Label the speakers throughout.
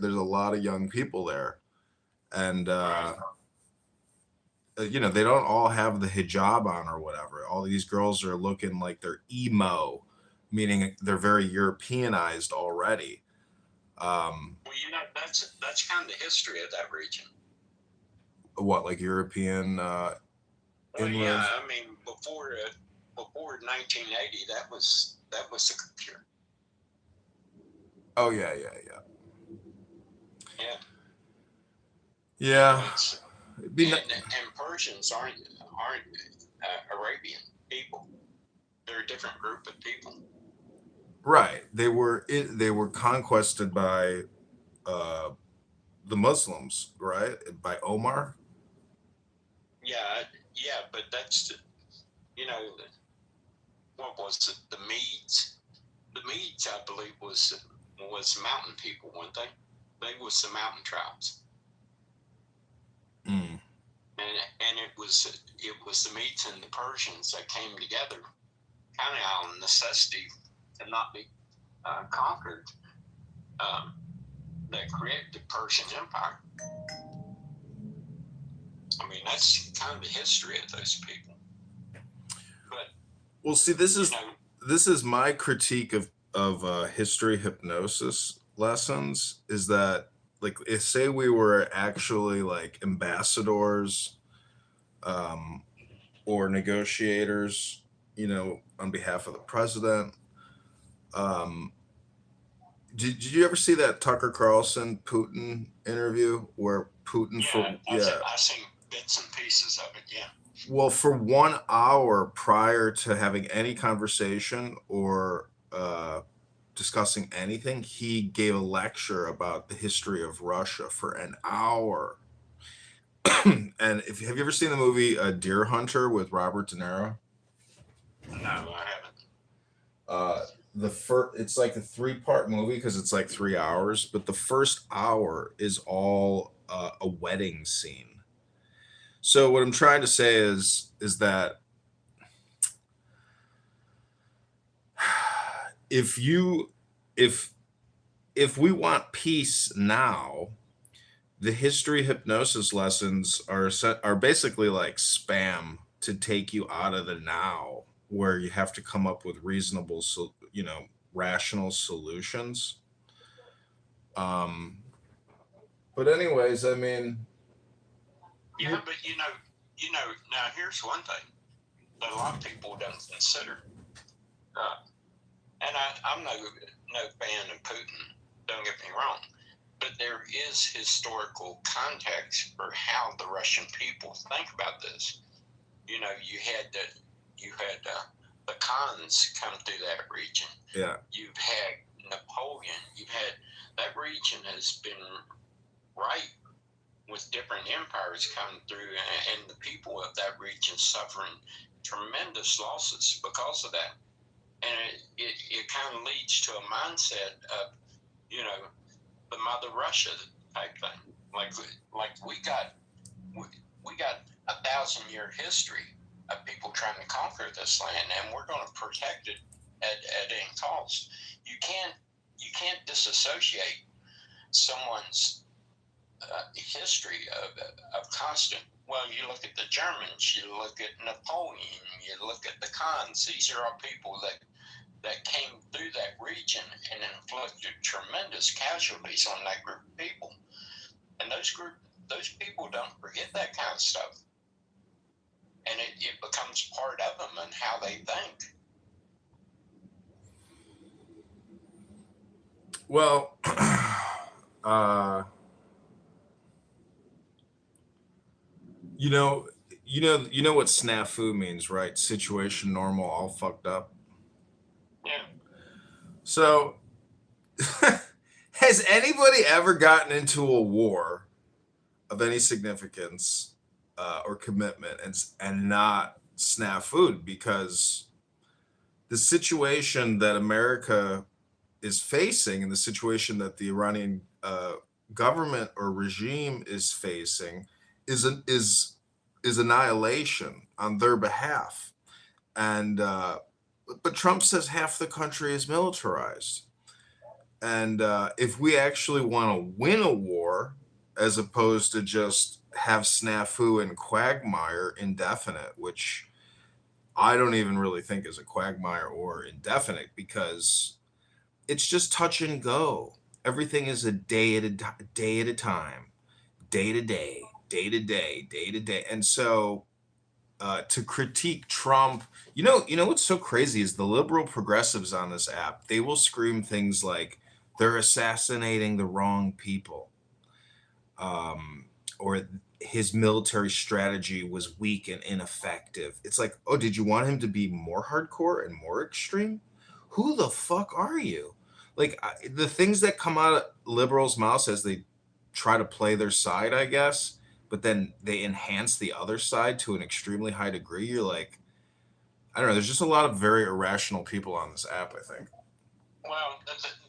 Speaker 1: there's a lot of young people there, and
Speaker 2: Right.
Speaker 1: they don't all have the hijab on or whatever. All these girls are looking like they're emo, meaning they're very Europeanized already. Um,
Speaker 2: Well, that's kind of the history of that region.
Speaker 1: what, like European
Speaker 2: Well, yeah,
Speaker 1: inroads?
Speaker 2: I mean, before 1980, that was the culture.
Speaker 1: Oh yeah, yeah, yeah,
Speaker 2: Yeah,
Speaker 1: yeah.
Speaker 2: it's
Speaker 1: It'd be
Speaker 2: and Persians aren't Arabian people. They're a different group of people.
Speaker 1: right. They were conquested by uh, the Muslims, right? By Omar.
Speaker 2: Yeah, yeah, but you know what was it? The Medes. The Medes, I believe, was mountain people, weren't they? They was the mountain tribes,
Speaker 1: Mm.
Speaker 2: and it was the Medes and the Persians that came together, kind of out of necessity to not be conquered. Um, that created the Persian Empire. I mean, that's kind of the history of those people. But
Speaker 1: Well, see,
Speaker 2: you know,
Speaker 1: this is my critique of history hypnosis lessons. Is that, like, if say we were actually like ambassadors, um, or negotiators, on behalf of the president. Um, did you ever see that Tucker Carlson Putin interview where Putin
Speaker 2: yeah,
Speaker 1: for yeah,
Speaker 2: I've seen bits and pieces of it. Yeah,
Speaker 1: well, for 1 hour prior to having any conversation or discussing anything, he gave a lecture about the history of Russia for an hour. And if have you ever seen the movie Deer Hunter with Robert De Niro?
Speaker 2: no, I haven't.
Speaker 1: Uh, the first, it's like a three-part movie because it's like 3 hours, but the first hour is all a wedding scene. So what I'm trying to say is that if you if if we want peace now, the history hypnosis lessons are basically like spam to take you out of the now, where you have to come up with reasonable, rational solutions. Um, but anyways, I mean,
Speaker 2: Yeah, but now here's one thing that a lot of people don't consider. Uh, and I'm no fan of Putin. Don't get me wrong, but there is historical context for how the Russian people think about this. You had the Khans come through that region.
Speaker 1: yeah,
Speaker 2: You've had Napoleon. You've had that region has been ripe with different empires coming through, and the people of that region suffering tremendous losses because of that. And it kind of leads to a mindset of, you know, the Mother Russia type thing. Like like we, we got 1,000-year history of people trying to conquer this land, and we're going to protect it at any cost. You can't you can't disassociate someone's history of constant. Well, you look at the Germans, you look at Napoleon, you look at the Khans. These are all people that came through that region and inflicted tremendous casualties on that group of people. And those people don't forget that kind of stuff, and it becomes part of them and how they think.
Speaker 1: well, uh, you know, you know what snafu means, right? Situation normal, all fucked up.
Speaker 2: Yeah,
Speaker 1: So, has anybody ever gotten into a war of any significance or commitment and not snafu'd? Because the situation that America is facing and the situation that the Iranian government or regime is facing is annihilation on their behalf. And but Trump says half the country is militarized, And if we actually want to win a war, as opposed to just have snafu and quagmire indefinite, which I don't even really think is a quagmire or indefinite, because it's just touch and go. Everything is a day at a time, day to day, day to day, day to day. And so to critique Trump, what's so crazy is the liberal progressives on this app. They will scream things like they're assassinating the wrong people, or his military strategy was weak and ineffective. It's like, oh, did you want him to be more hardcore and more extreme? Who the fuck are you? Like, the things that come out of liberals' mouths as they try to play their side, I guess, but then they enhance the other side to an extremely high degree. You're like, I don't know. There's just a lot of very irrational people on this app, I think.
Speaker 2: Well,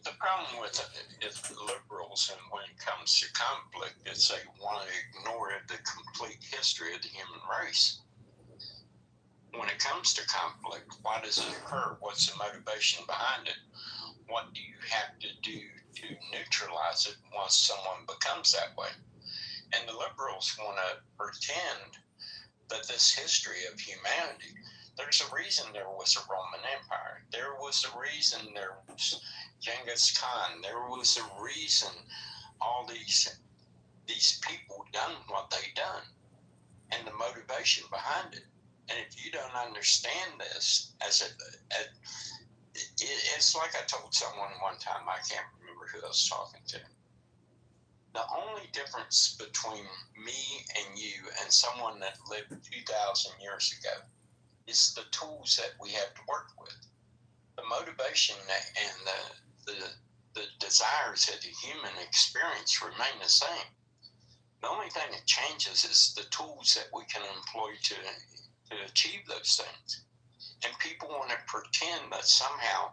Speaker 2: the problem with it is liberals, and when it comes to conflict, is they want to ignore the complete history of the human race. When it comes to conflict, why does it occur? What's the motivation behind it? What do you have to do to neutralize it once someone becomes that way? And the liberals want to pretend that this history of humanity, there's a reason there was a Roman Empire. There was a reason there was Genghis Khan. There was a reason all these people done what they done, and the motivation behind it. And if you don't understand this, it's like I told someone one time, I can't remember who I was talking to. The only difference between me and you and someone that lived 2,000 years ago is the tools that we have to work with. The motivation and the desires of the human experience remain the same. The only thing that changes is the tools that we can employ to achieve those things. And people want to pretend that somehow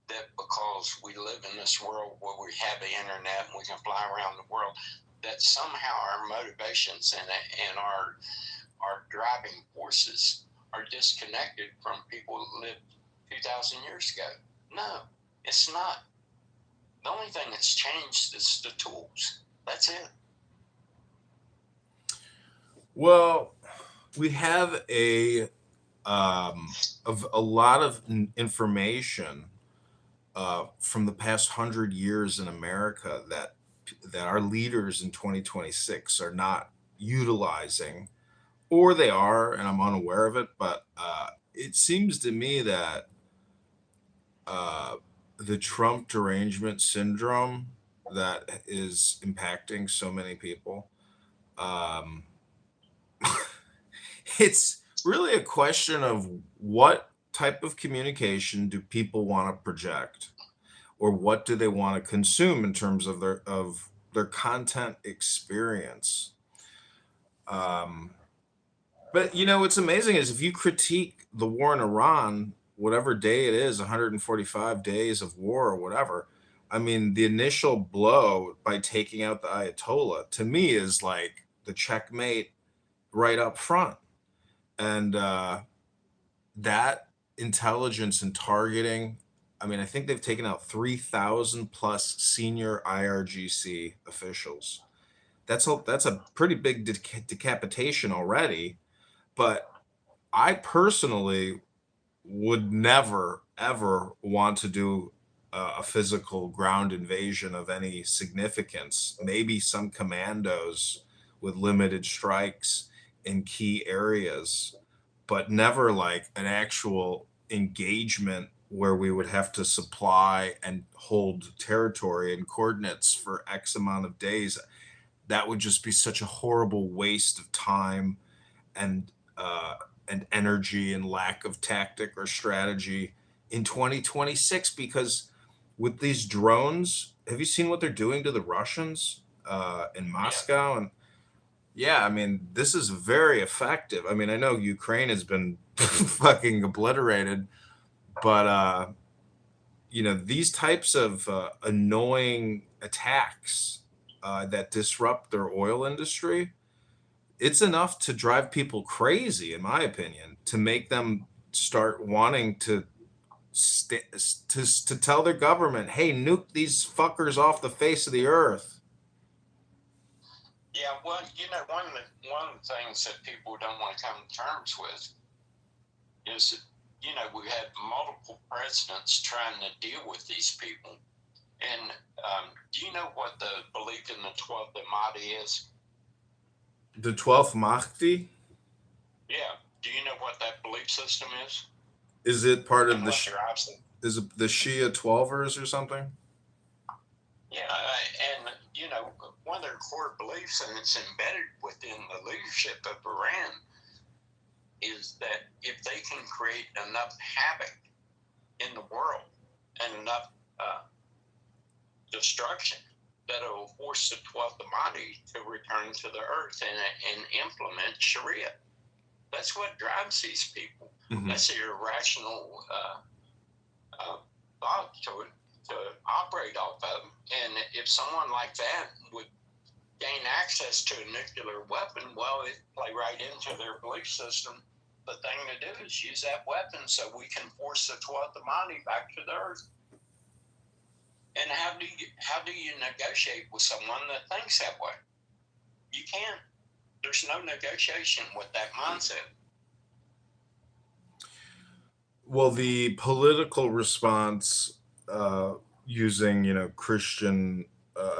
Speaker 2: that because we live in this world where we have the internet and we can fly around the world, that somehow our motivations and our driving forces are disconnected from people who lived 2,000 years ago. No, it's not. The only thing that's changed is the tools. That's it.
Speaker 1: Well, we have of a lot of information from the past 100 years in America that our leaders in 2026 are not utilizing, or they are, and I'm unaware of it. But it seems to me that uh, the Trump derangement syndrome that is impacting so many people. Um, it's really a question of what type of communication do people want to project, or what do they want to consume in terms of their content experience. Um, but what's amazing is if you critique the war in Iran, whatever day it is, 145 days of war or whatever. I mean, the initial blow by taking out the Ayatollah to me is like the checkmate right up front. And that intelligence and targeting, I mean, I think they've taken out 3,000 plus senior IRGC officials. That's a pretty big decapitation already. But I personally would never ever want to do a physical ground invasion of any significance. Maybe some commandos with limited strikes in key areas, but never like an actual engagement where we would have to supply and hold territory and coordinates for X amount of days. That would just be such a horrible waste of time and and energy and lack of tactic or strategy in 2026. Because with these drones, have you seen what they're doing to the Russians in
Speaker 2: Yeah.
Speaker 1: Moscow? And yeah, I mean, this is very effective. I mean, I know Ukraine has been fucking obliterated, but these types of annoying attacks that disrupt their oil industry, it's enough to drive people crazy, in my opinion, to make them start wanting to to tell their government, hey, nuke these fuckers off the face of the earth.
Speaker 2: Yeah, well, one of the things that people don't want to come to terms with is that, we had multiple presidents trying to deal with these people. And do you know what the belief in the 12th Mahdi is?
Speaker 1: The 12th Mahdi?
Speaker 2: Yeah. Do you know what that belief system is?
Speaker 1: Is it part of
Speaker 2: And what drives it?
Speaker 1: is it the Shia 12ers or something?
Speaker 2: Yeah, and one of their core beliefs, and it's embedded within the leadership of Iran, is that if they can create enough havoc in the world and enough destruction, that it will force the 12th Mahdi to return to the earth and implement Sharia. That's what drives these people.
Speaker 1: Mm-hmm.
Speaker 2: That's their irrational thought to operate off of. And if someone like that would gain access to a nuclear weapon, well, it play right into their belief system. The thing to do is use that weapon so we can force the 12th Mahdi back to the earth. And how do you negotiate with someone that thinks that way? You can't. There's no negotiation with that mindset.
Speaker 1: Well, the political response, using Christian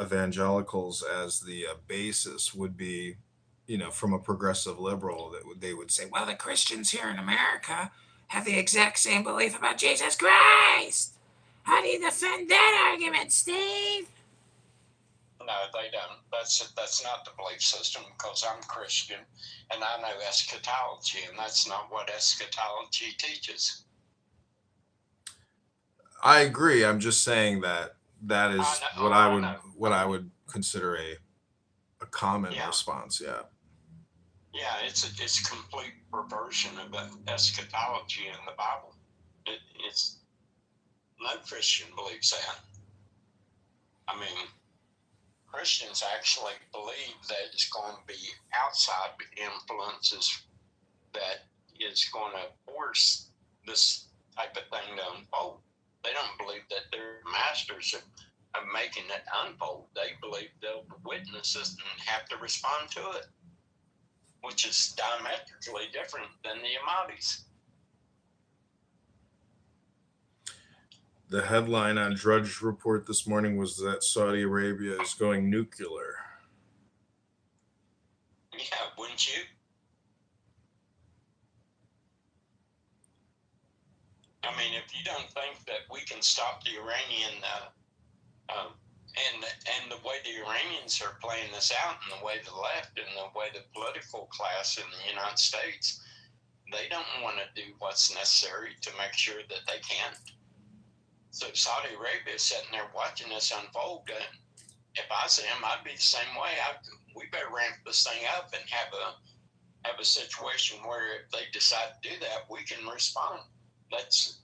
Speaker 1: evangelicals as the basis would be, from a progressive liberal, they would say, well, the Christians here in America have the exact same belief about Jesus Christ. How do you defend that argument, Steve?
Speaker 2: No, they don't. That's not the belief system, because I'm Christian and I know eschatology, and that's not what eschatology teaches.
Speaker 1: I agree. I'm just saying that is what I would consider a common response. Yeah.
Speaker 2: Yeah, it's a complete perversion of eschatology in the Bible. It's no Christian believes that. I mean, Christians actually believe that it's going to be outside influences that is going to force this type of thing to unfold. They don't believe that they're masters of making it unfold. They believe they'll witness it and have to respond to it, which is diametrically different than the Ahmadis.
Speaker 1: The headline on Drudge Report this morning was that Saudi Arabia is going nuclear.
Speaker 2: Yeah, wouldn't you? I mean, if you don't think that we can stop the Iranian and the way the Iranians are playing this out, and the way the left and the way the political class in the United States, they don't want to do what's necessary to make sure that they can. So Saudi Arabia is sitting there watching this unfold. And if I was them, I'd be the same way. We better ramp this thing up and have a situation where if they decide to do that, we can respond. That's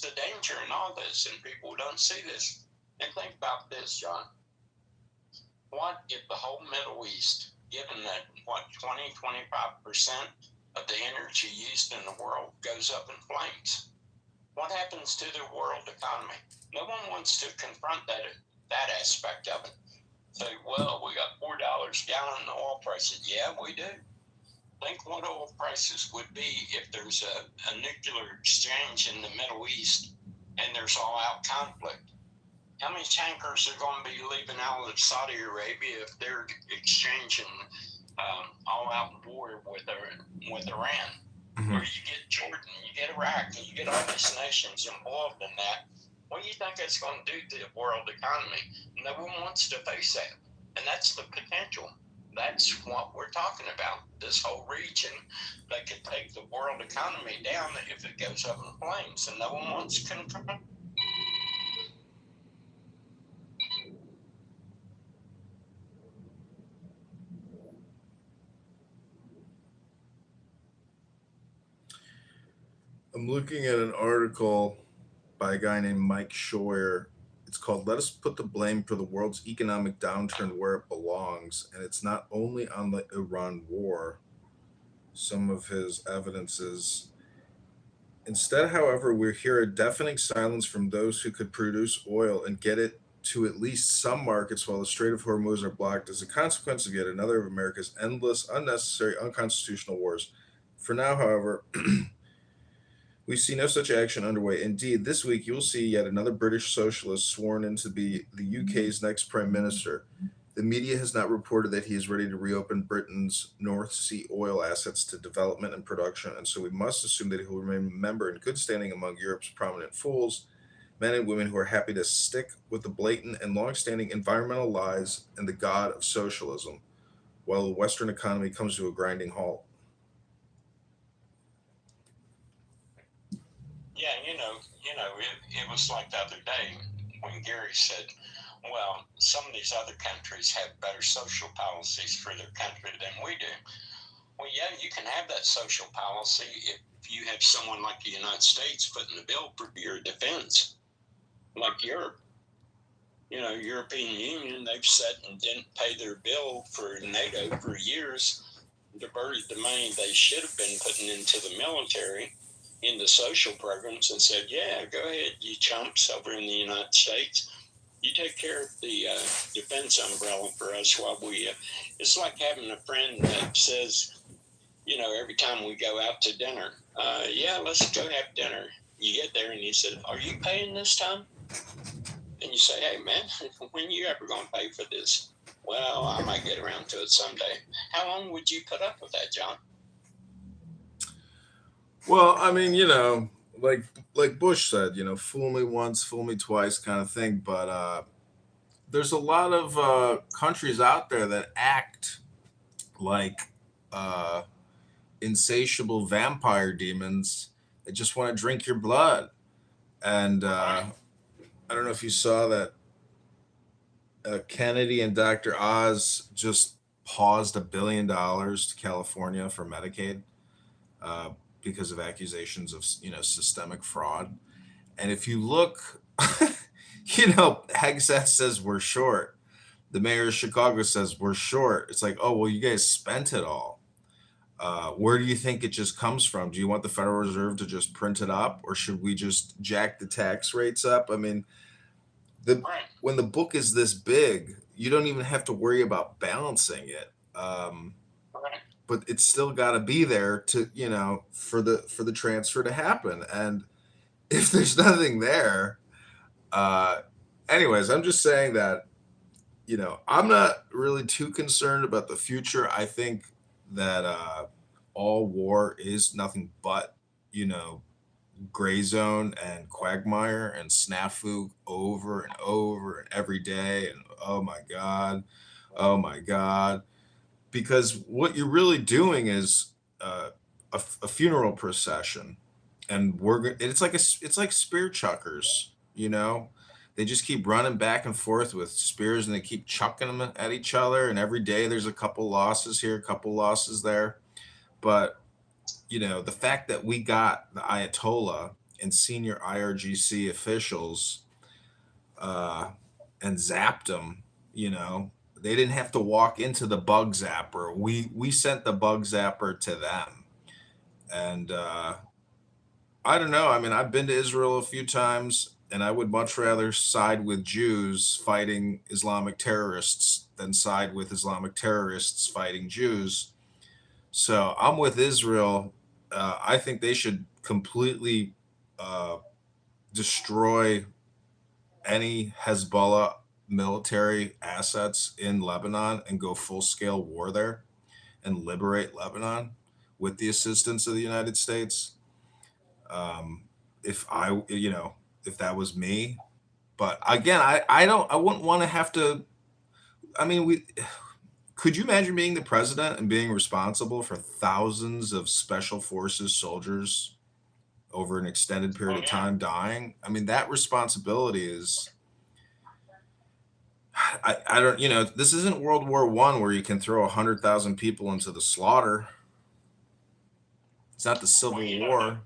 Speaker 2: the danger in all this, and people don't see this. And think about this, John. What if the whole Middle East, given that 20-25% of the energy used in the world goes up in flames? What happens to the world economy? No one wants to confront that aspect of it. Say, well, we got $4 gallon oil prices. Yeah, we do. Think what oil prices would be if there's a nuclear exchange in the Middle East and there's all-out conflict. How many tankers are going to be leaving out of Saudi Arabia if they're exchanging all-out war with Iran?
Speaker 1: Mm-hmm.
Speaker 2: Or you get Jordan, you get Iraq, and you get all these nations involved in that. What do you think that's going to do to the world economy? No one wants to face that. And that's the potential. That's what we're talking about. This whole region that could take the world economy down if it goes up in flames, and no one wants to confront.
Speaker 1: I'm looking at an article by a guy named Mike Scheuer. It's called Let Us Put the Blame for the World's Economic Downturn Where It Belongs. And it's not only on the Iran war, some of his evidences Instead, however, we hear a deafening silence from those who could produce oil and get it to at least some markets while the Strait of Hormuz are blocked as a consequence of yet another of America's endless, unnecessary, unconstitutional wars. For now, however, we see no such action underway. Indeed, this week you will see yet another British socialist sworn in to be the UK's next Prime Minister. The media has not reported that he is ready to reopen Britain's North Sea oil assets to development and production, and so we must assume that he will remain a member in good standing among Europe's prominent fools, men and women who are happy to stick with the blatant and long-standing environmental lies and the god of socialism, while the Western economy comes to a grinding halt.
Speaker 2: Yeah, it was like the other day when Gary said, well, some of these other countries have better social policies for their country than we do. Well, yeah, you can have that social policy if you have someone like the United States putting the bill for your defense, like Europe. European Union, they've set and didn't pay their bill for NATO for years, diverted the money they should have been putting into the military, into social programs, and said, yeah, go ahead, you chumps over in the United States. You take care of the defense umbrella for us while it's like having a friend that says, every time we go out to dinner, yeah, let's go have dinner. You get there and he said, are you paying this time? And you say, hey, man, when you ever going to pay for this? Well, I might get around to it someday. How long would you put up with that, John?
Speaker 1: Well, I mean, like Bush said, fool me once, fool me twice, kind of thing. But there's a lot of countries out there that act like uh, insatiable vampire demons that just want to drink your blood. And I don't know if you saw that Kennedy and Dr. Oz just paused $1 billion to California for Medicaid uh, because of accusations of systemic fraud. And if you look, Hegseth says we're short. The mayor of Chicago says we're short. It's like, oh well, you guys spent it all. Where do you think it just comes from? Do you want the Federal Reserve to just print it up, or should we just jack the tax rates up? I mean, the
Speaker 2: Right.
Speaker 1: when the book is this big, you don't even have to worry about balancing it.
Speaker 2: Right.
Speaker 1: But it's still got to be there to for the transfer to happen. And if there's nothing there, uh, anyways, I'm just saying that I'm not really too concerned about the future. I think that all war is nothing but you know gray zone and quagmire and snafu over and over and every day and oh my god, because what you're really doing is a funeral procession, and it's like spear chuckers, they just keep running back and forth with spears and they keep chucking them at each other, and every day there's a couple losses here, a couple losses there. But the fact that we got the Ayatollah and senior IRGC officials uh, and zapped them, they didn't have to walk into the bug zapper. We sent the bug zapper to them, and I don't know. I mean, I've been to Israel a few times, and I would much rather side with Jews fighting Islamic terrorists than side with Islamic terrorists fighting Jews. So I'm with Israel. I think they should completely uh, destroy any Hezbollah military assets in Lebanon and go full scale war there and liberate Lebanon with the assistance of the United States. Um, if that was me, but again, I wouldn't want to have to. I mean, could you imagine being the president and being responsible for thousands of special forces soldiers over an extended period
Speaker 2: Oh,
Speaker 1: of
Speaker 2: yeah.
Speaker 1: time dying? I mean, that responsibility is. I don't. This isn't World War One where you can throw 100,000 people into the slaughter. It's not the
Speaker 2: Well,
Speaker 1: Civil War.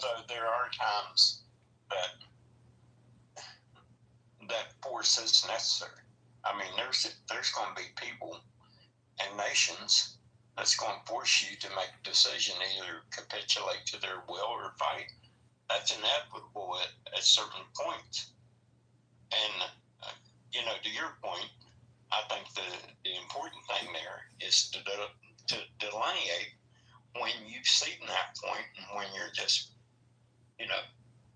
Speaker 2: though, there are times that force is necessary. I mean, there's going to be people and nations that's going to force you to make a decision, either capitulate to their will or fight. That's inevitable at certain points. And, to your point, I think the important thing there is to delineate when you've seen that point and when you're just,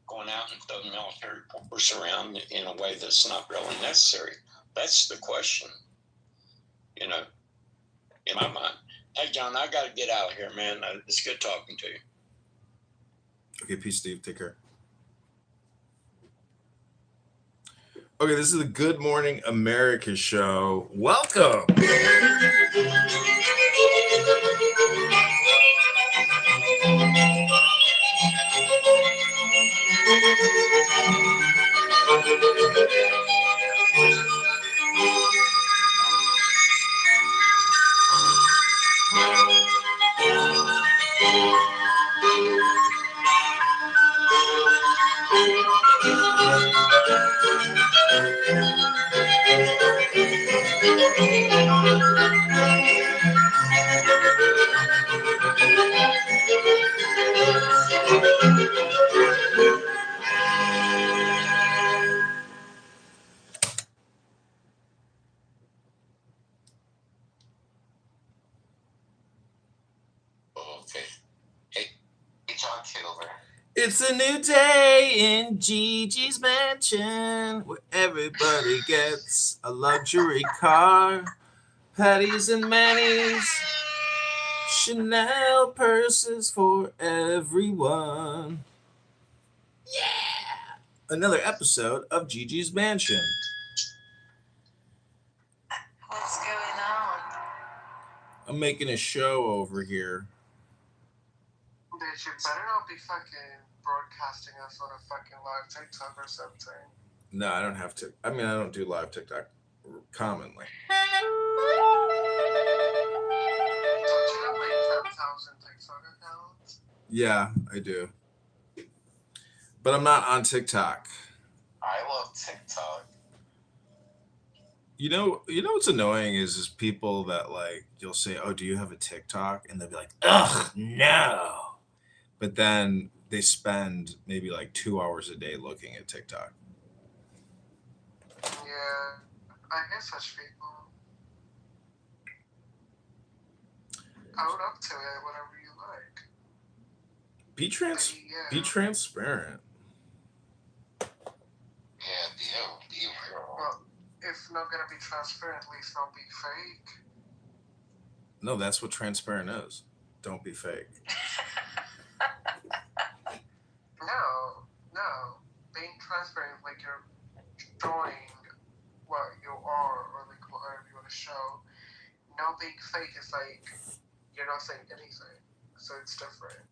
Speaker 2: going out and throwing military force around in a way that's not really necessary. That's the question, in my mind. Hey, John, I got to get out of here, man. It's good talking to you.
Speaker 1: Okay, peace, Steve. Take care. Okay, this is the Good Morning America show. Welcome.
Speaker 2: Okay. Hey, John Kitover.
Speaker 1: It's a new day in Gigi's mansion where everybody gets a luxury car, patties and manis, Chanel purses for everyone. Yeah! Another episode of Gigi's Mansion.
Speaker 3: What's going on?
Speaker 1: I'm making a show over here.
Speaker 4: Bitch, you better not be fucking broadcasting us on a fucking live TikTok or something.
Speaker 1: No, I don't have to. I mean, I don't do live TikTok commonly.
Speaker 4: Don't you have like 10,000 TikTok accounts?
Speaker 1: Yeah, I do. But I'm not on TikTok.
Speaker 2: I love TikTok.
Speaker 1: You know what's annoying is people that like you'll say, "Oh, do you have a TikTok?" and they'll be like, "Ugh, no." But then they spend maybe like 2 hours a day looking at TikTok.
Speaker 4: Yeah, I get such people. Own up to it, whatever you like.
Speaker 1: Be transparent.
Speaker 2: Yeah, be real.
Speaker 4: Well, if not gonna be transparent, at least don't be fake.
Speaker 1: No, that's what transparent is. Don't be fake.
Speaker 4: No. Being transparent, like you're showing what you are, or like whatever you want to show. No, being fake is like you're not saying anything, so it's different.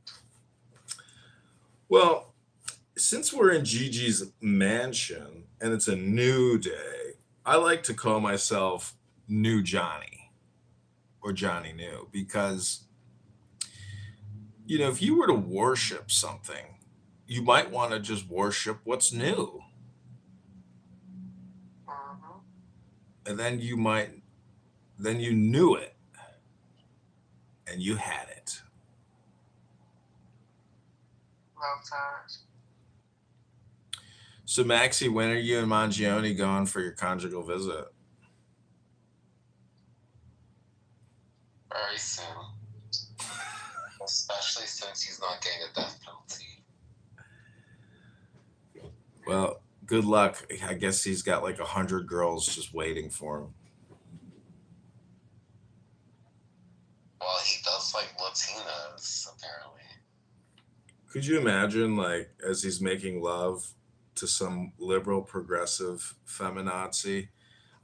Speaker 1: Well, since we're in Gigi's mansion and it's a new day, I like to call myself New Johnny or Johnny New because, if you were to worship something, you might want to just worship what's new.
Speaker 4: Mm-hmm.
Speaker 1: And then you knew it and you had it.
Speaker 4: Love that.
Speaker 1: So, Maxie, when are you and Mangione going for your conjugal visit?
Speaker 2: Very soon. Especially since he's not getting a death penalty.
Speaker 1: Well, good luck. I guess he's got like 100 girls just waiting for him.
Speaker 2: Well, he does like Latinas, apparently.
Speaker 1: Could you imagine, like, as he's making love to some liberal, progressive feminazi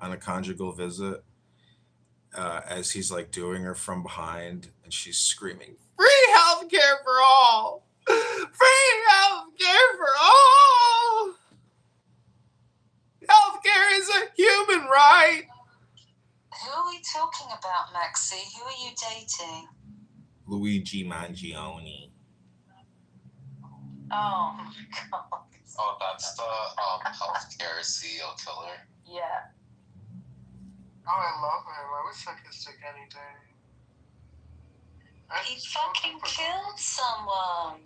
Speaker 1: on a conjugal visit, as he's like doing her from behind and she's screaming, "Free healthcare for all! Free healthcare for all! Healthcare is a human right!"
Speaker 3: Who are we talking about, Maxie? Who are you dating?
Speaker 1: Luigi Mangione.
Speaker 3: Oh my god.
Speaker 2: Oh, that's the healthcare serial killer.
Speaker 3: Yeah.
Speaker 4: Oh, I love him. I would suck his dick any day.
Speaker 3: He fucking killed someone.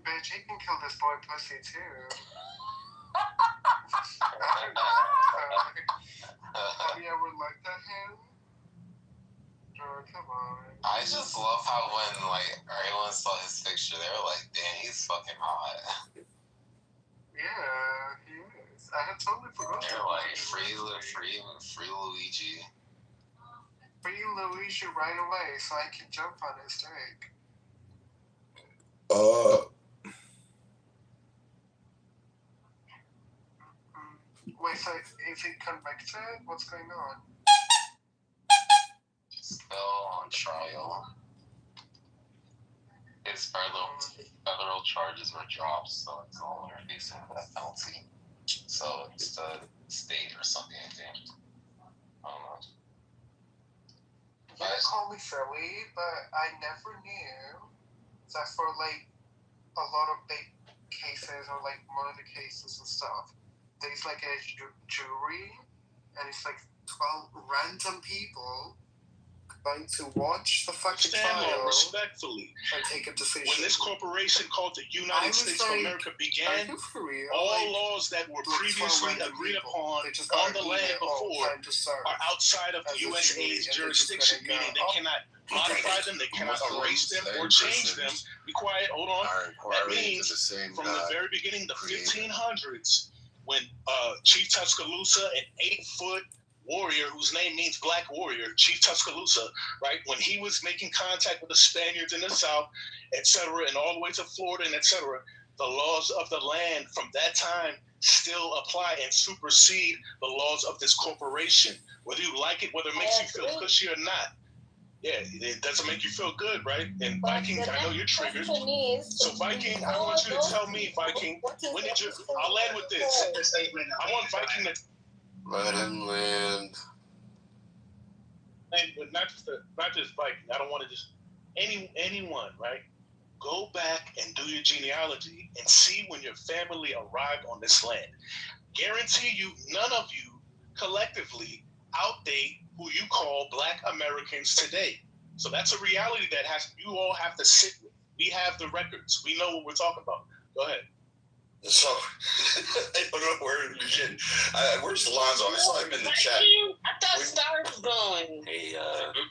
Speaker 4: Bitch, he can kill this boy pussy too. Have you ever looked at him? Oh, come on.
Speaker 5: I just love how when like everyone saw his picture, they were like, "Damn, he's fucking hot."
Speaker 4: Yeah, he is. I had totally forgotten.
Speaker 5: They're like, free Luigi.
Speaker 4: Free Luigi right away so I can jump on his dick. Wait, so is he convicted? What's going on?
Speaker 5: Still on trial. His federal charges were dropped, so it's no longer facing that penalty. So it's the state or something, I think. I don't know.
Speaker 4: You can call me silly, but I never knew that for like a lot of big cases or like murder cases and stuff, there's like a jury, and it's like 12 random people going to watch the fucking trial
Speaker 6: respectfully
Speaker 4: and take a decision.
Speaker 6: When this corporation called the United States of America began, all laws that were previously agreed upon on the land before are outside of the USA's jurisdiction, meaning they cannot modify them, they cannot erase them or change them. Be quiet, hold on. That means from the very beginning, the 1500s, when Chief Tuscaloosa, an 8-foot warrior whose name means black warrior, Chief Tuscaloosa, right? When he was making contact with the Spaniards in the South, etc., and all the way to Florida and etc., the laws of the land from that time still apply and supersede the laws of this corporation. Whether you like it, whether it makes you feel cushy or not. Yeah, it doesn't make you feel good, right? And Viking, I know you're triggered. So Viking, I want you to tell me, Viking, when did you, I'll end with this. I want Viking to
Speaker 5: Let him land.
Speaker 6: And not just Viking. I don't want to just anyone, right? Go back and do your genealogy and see when your family arrived on this land. Guarantee you, none of you collectively outdate who you call Black Americans today. So that's a reality that you all have to sit with. We have the records. We know what we're talking about. Go ahead.
Speaker 7: So, I don't know where to begin. Where's Lonzo? I saw him in the chat.
Speaker 8: I thought Star was going.
Speaker 7: Hey,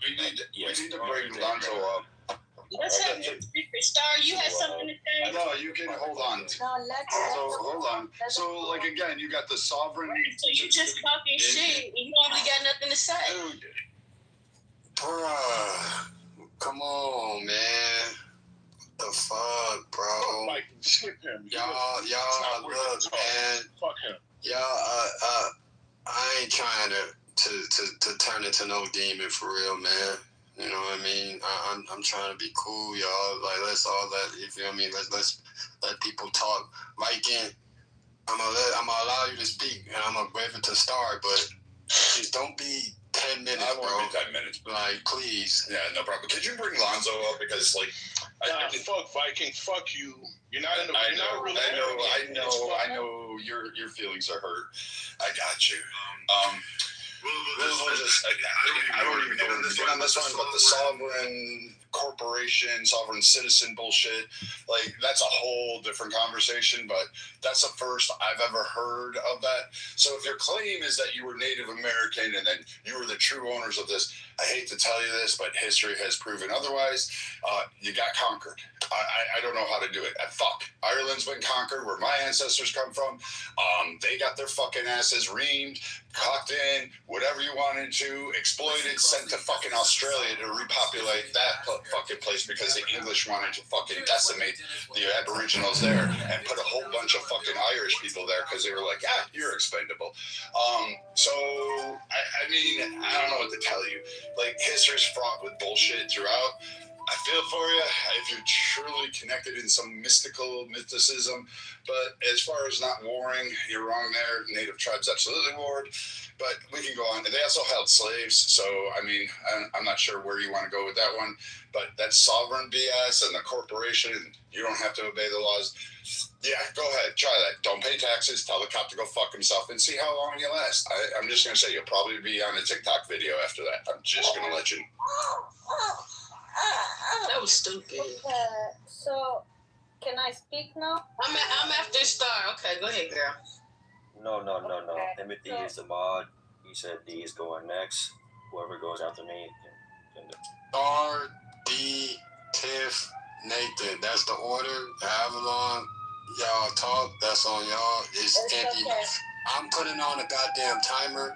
Speaker 7: we need to bring Lonzo up.
Speaker 8: Let's have your speaker. Star, you had something to say?
Speaker 7: No, you can hold on. So, hold on. So, like, again, you got the sovereign.
Speaker 8: So you just talking shit and you don't really got nothing to say.
Speaker 7: Dude. Bruh. Come on, man. The fuck, bro?
Speaker 6: Mike, skip him.
Speaker 7: Y'all, look, man.
Speaker 6: Fuck him.
Speaker 7: Y'all, I ain't trying to turn into no demon for real, man. You know what I mean? I'm trying to be cool, y'all. Like, let's all you feel me? Let's let people talk. Viking, I'm gonna allow you to speak, and I'm gonna wait it to start, but just don't be 10 minutes,
Speaker 9: I won't be 10 minutes.
Speaker 7: Like, please.
Speaker 9: Yeah, no problem. Could you bring Lonzo up? Because, like,
Speaker 6: fuck Viking, fuck you. You're not in the.
Speaker 9: I know. Your feelings are hurt. I got you. I don't even know where to begin on this one, but the sovereign corporation, sovereign citizen bullshit, like, that's a whole different conversation, but that's the first I've ever heard of that. So if your claim is that you were Native American and then you were the true owners of this, I hate to tell you this, but history has proven otherwise. You got conquered. I don't know how to do it. Fuck. Ireland's been conquered, where my ancestors come from. They got their fucking asses reamed, cocked in, whatever you wanted to, exploited, sent to fucking Australia to repopulate that fucking place because the English wanted to fucking decimate the Aboriginals there and put a whole bunch of fucking Irish people there because they were like, you're expendable. So, I mean, I don't know what to tell you. Like, history's fraught with bullshit throughout. I feel for you if you're truly connected in some mysticism, but as far as not warring, you're wrong there. Native tribes absolutely warred, but we can go on. They also held slaves, so I mean, I'm not sure where you want to go with that one, but that's sovereign BS and the corporation. You don't have to obey the laws. Yeah, go ahead, try that. Don't pay taxes. Tell the cop to go fuck himself and see how long you last. I'm just gonna say you'll probably be on a TikTok video after that. I'm just gonna let you know.
Speaker 8: That was stupid.
Speaker 10: So, can I speak now?
Speaker 8: I'm after Star. Okay, go ahead, girl.
Speaker 11: No. Timothy is the mod. He said D is going next. Whoever goes after me can
Speaker 7: R, D, Tiff, Nathan. That's the order. However long y'all talk, that's on y'all. It's empty.
Speaker 10: Okay.
Speaker 7: I'm putting on a goddamn timer.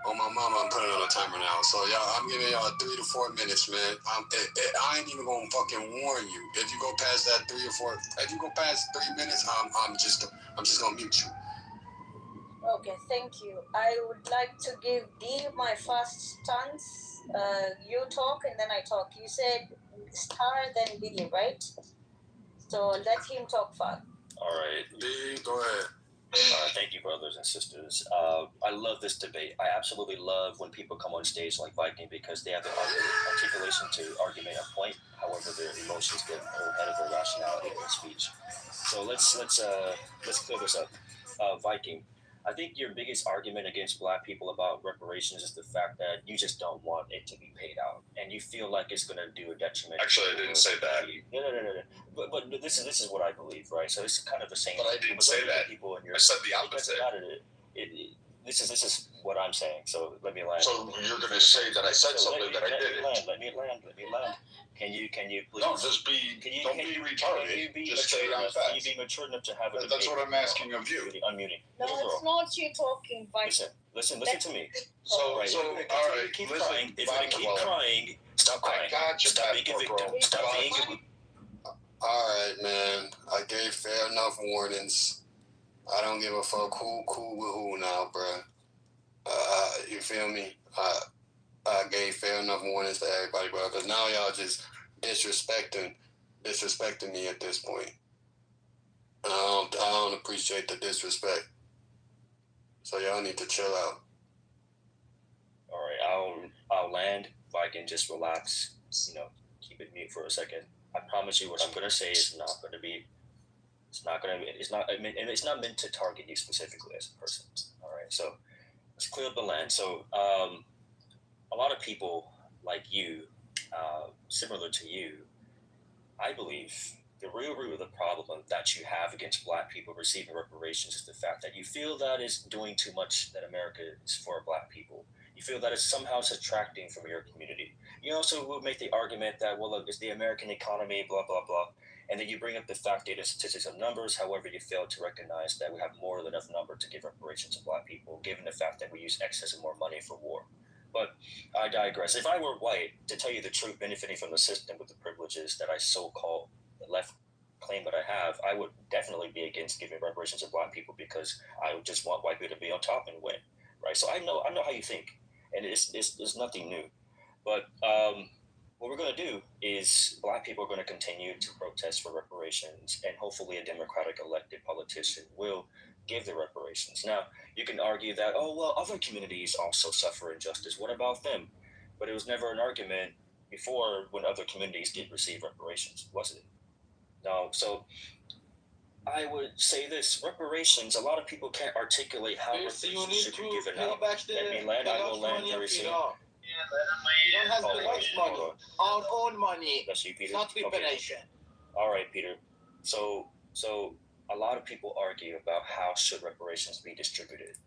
Speaker 7: On my mama, I'm putting on a timer now. So y'all, I'm giving y'all 3 to 4 minutes, man. I ain't even gonna fucking warn you. If you go past that 3 or 4, if you go past 3 minutes, I'm just gonna mute you.
Speaker 10: Okay, thank you. I would like to give D my first stance. You talk and then I talk. You said Star, then B, right? So let him talk first.
Speaker 11: All right.
Speaker 7: D, go ahead.
Speaker 11: Thank you, brothers and sisters. I love this debate. I absolutely love when people come on stage like Viking because they have the articulation to argument a point. However, their emotions get ahead of their rationality in their speech. So let's clear this up. Viking, I think your biggest argument against Black people about reparations is the fact that you just don't want it to be paid out, and you feel like it's going to do a detriment.
Speaker 9: Actually, I didn't say that.
Speaker 11: No. But this is what I believe, right? So it's kind of the same.
Speaker 9: But I didn't say that.
Speaker 11: People in your,
Speaker 9: I said the opposite.
Speaker 11: This is what I'm saying. So let me land.
Speaker 9: So you're going to say that I said something that I didn't.
Speaker 11: Let me land. Can you please?
Speaker 9: No, just be. Don't be retarded. Just stay on
Speaker 11: facts. Can you be mature enough to have a debate?
Speaker 9: That's what I'm asking of you.
Speaker 11: Unmuting.
Speaker 10: No, it's not you talking, Viking.
Speaker 11: Listen to me.
Speaker 9: So all right.
Speaker 11: Keep crying. If you're gonna keep crying, stop crying.
Speaker 9: I got you.
Speaker 11: Stop being a victim. Stop being a.
Speaker 7: All right, man. I gave fair enough warnings. I don't give a fuck who cool with who now, bruh. You feel me? I gave fair enough warnings to everybody, bro. Because now y'all just disrespecting me at this point. I don't appreciate the disrespect. So y'all need to chill out.
Speaker 11: All right, I'll land. If I can just relax, keep it mute for a second. I promise you, what I'm gonna say is not gonna be. It's not meant to target you specifically as a person. All right, so let's clear up the land. So a lot of people like you, similar to you, I believe the real root of the problem that you have against Black people receiving reparations is the fact that you feel that it's doing too much that America is for Black people. You feel that it's somehow subtracting from your community. You also will make the argument that, well, look, it's the American economy, blah, blah, blah. And then you bring up the fact data, statistics, of numbers. However, you fail to recognize that we have more than enough number to give reparations to Black people, given the fact that we use excess and more money for war. But I digress. If I were white, to tell you the truth, benefiting from the system with the privileges that I so-called left claim that I have, I would definitely be against giving reparations to Black people because I would just want white people to be on top and win, right? So I know how you think, and it's nothing new. But what we're going to do is Black people are going to continue to protest for reparations, and hopefully a Democratic elected politician will give the reparations. Now, you can argue that, oh, well, other communities also suffer injustice. What about them? But it was never an argument before when other communities did receive reparations, was it? No. So I would say this, reparations, a lot of people can't articulate how reparations should be given out. Let me land, I will land very soon.
Speaker 12: You don't have to waste money. Our own money.
Speaker 11: That's you, Peter.
Speaker 12: Not reparation.
Speaker 11: Okay. All right, Peter. So a lot of people argue about how should reparations be distributed.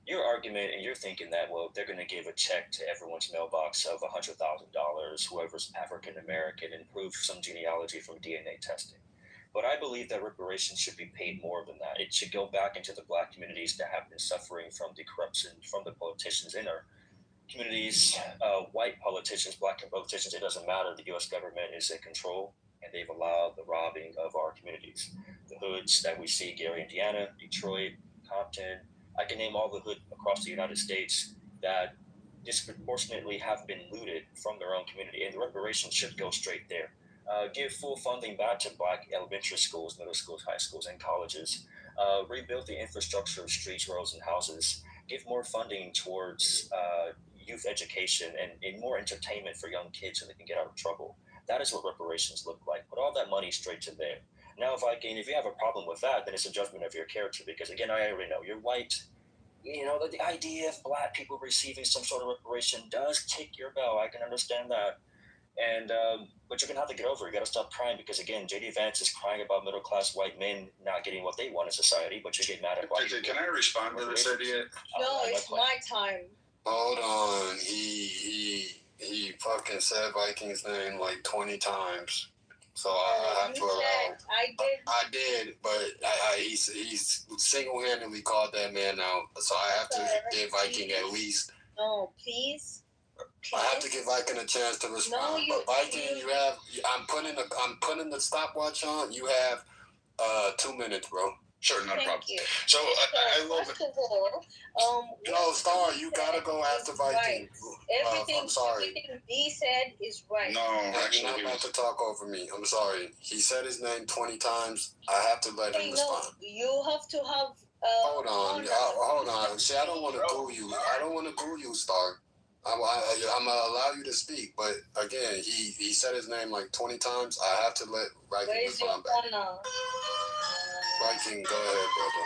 Speaker 11: Your argument, and you're thinking that, well, they're going to give a check to everyone's mailbox of $100,000, whoever's African American, and prove some genealogy from DNA testing. But I believe that reparations should be paid more than that. It should go back into the Black communities that have been suffering from the corruption from the politicians in our communities, white politicians, Black politicians, it doesn't matter. The U.S. government is in control, and they've allowed the robbing of our communities. The hoods that we see, Gary, Indiana, Detroit, Compton, I can name all the hood across the United States that disproportionately have been looted from their own community, and the reparations should go straight there. Give full funding back to Black elementary schools, middle schools, high schools, and colleges. Rebuild the infrastructure of streets, roads, and houses. Give more funding towards youth education and more entertainment for young kids so they can get out of trouble. That is what reparations look like. Put all that money straight to there. Now, if you have a problem with that, then it's a judgment of your character. Because again, I already know you're white. The idea of Black people receiving some sort of reparation does tick your bell. I can understand that. And but you're gonna have to get over it. You gotta stop crying because again, JD Vance is crying about middle class white men not getting what they want in society, but you get mad at white people.
Speaker 9: Can I respond to this idiot?
Speaker 10: No, it's my time.
Speaker 7: Hold on. He fucking said Vikings name like 20 times. So I have to allow. I did, but he's single-handedly called that man out. So I have to give Viking at least.
Speaker 10: No, please.
Speaker 7: I have to give Viking a chance to respond. No, but Viking, you have. I'm putting the stopwatch on. You have 2 minutes, bro.
Speaker 9: Sure, not a problem.
Speaker 10: You.
Speaker 9: So I love
Speaker 10: first
Speaker 9: it.
Speaker 10: of all,
Speaker 7: no, Star, you gotta go after Viking.
Speaker 10: Everything,
Speaker 7: I'm sorry.
Speaker 10: Everything he said is right.
Speaker 9: No, actually,
Speaker 7: you're not about to talk over me. I'm sorry. He said his name 20 times. I have to let him respond.
Speaker 10: No, you have to have.
Speaker 7: Hold on. Hold on. See, I don't want to goo you. I don't want to goo you, Star. I'm gonna allow you to speak, but again, he said his name like 20 times. I have to let Viking respond back. Viking, go ahead, brother.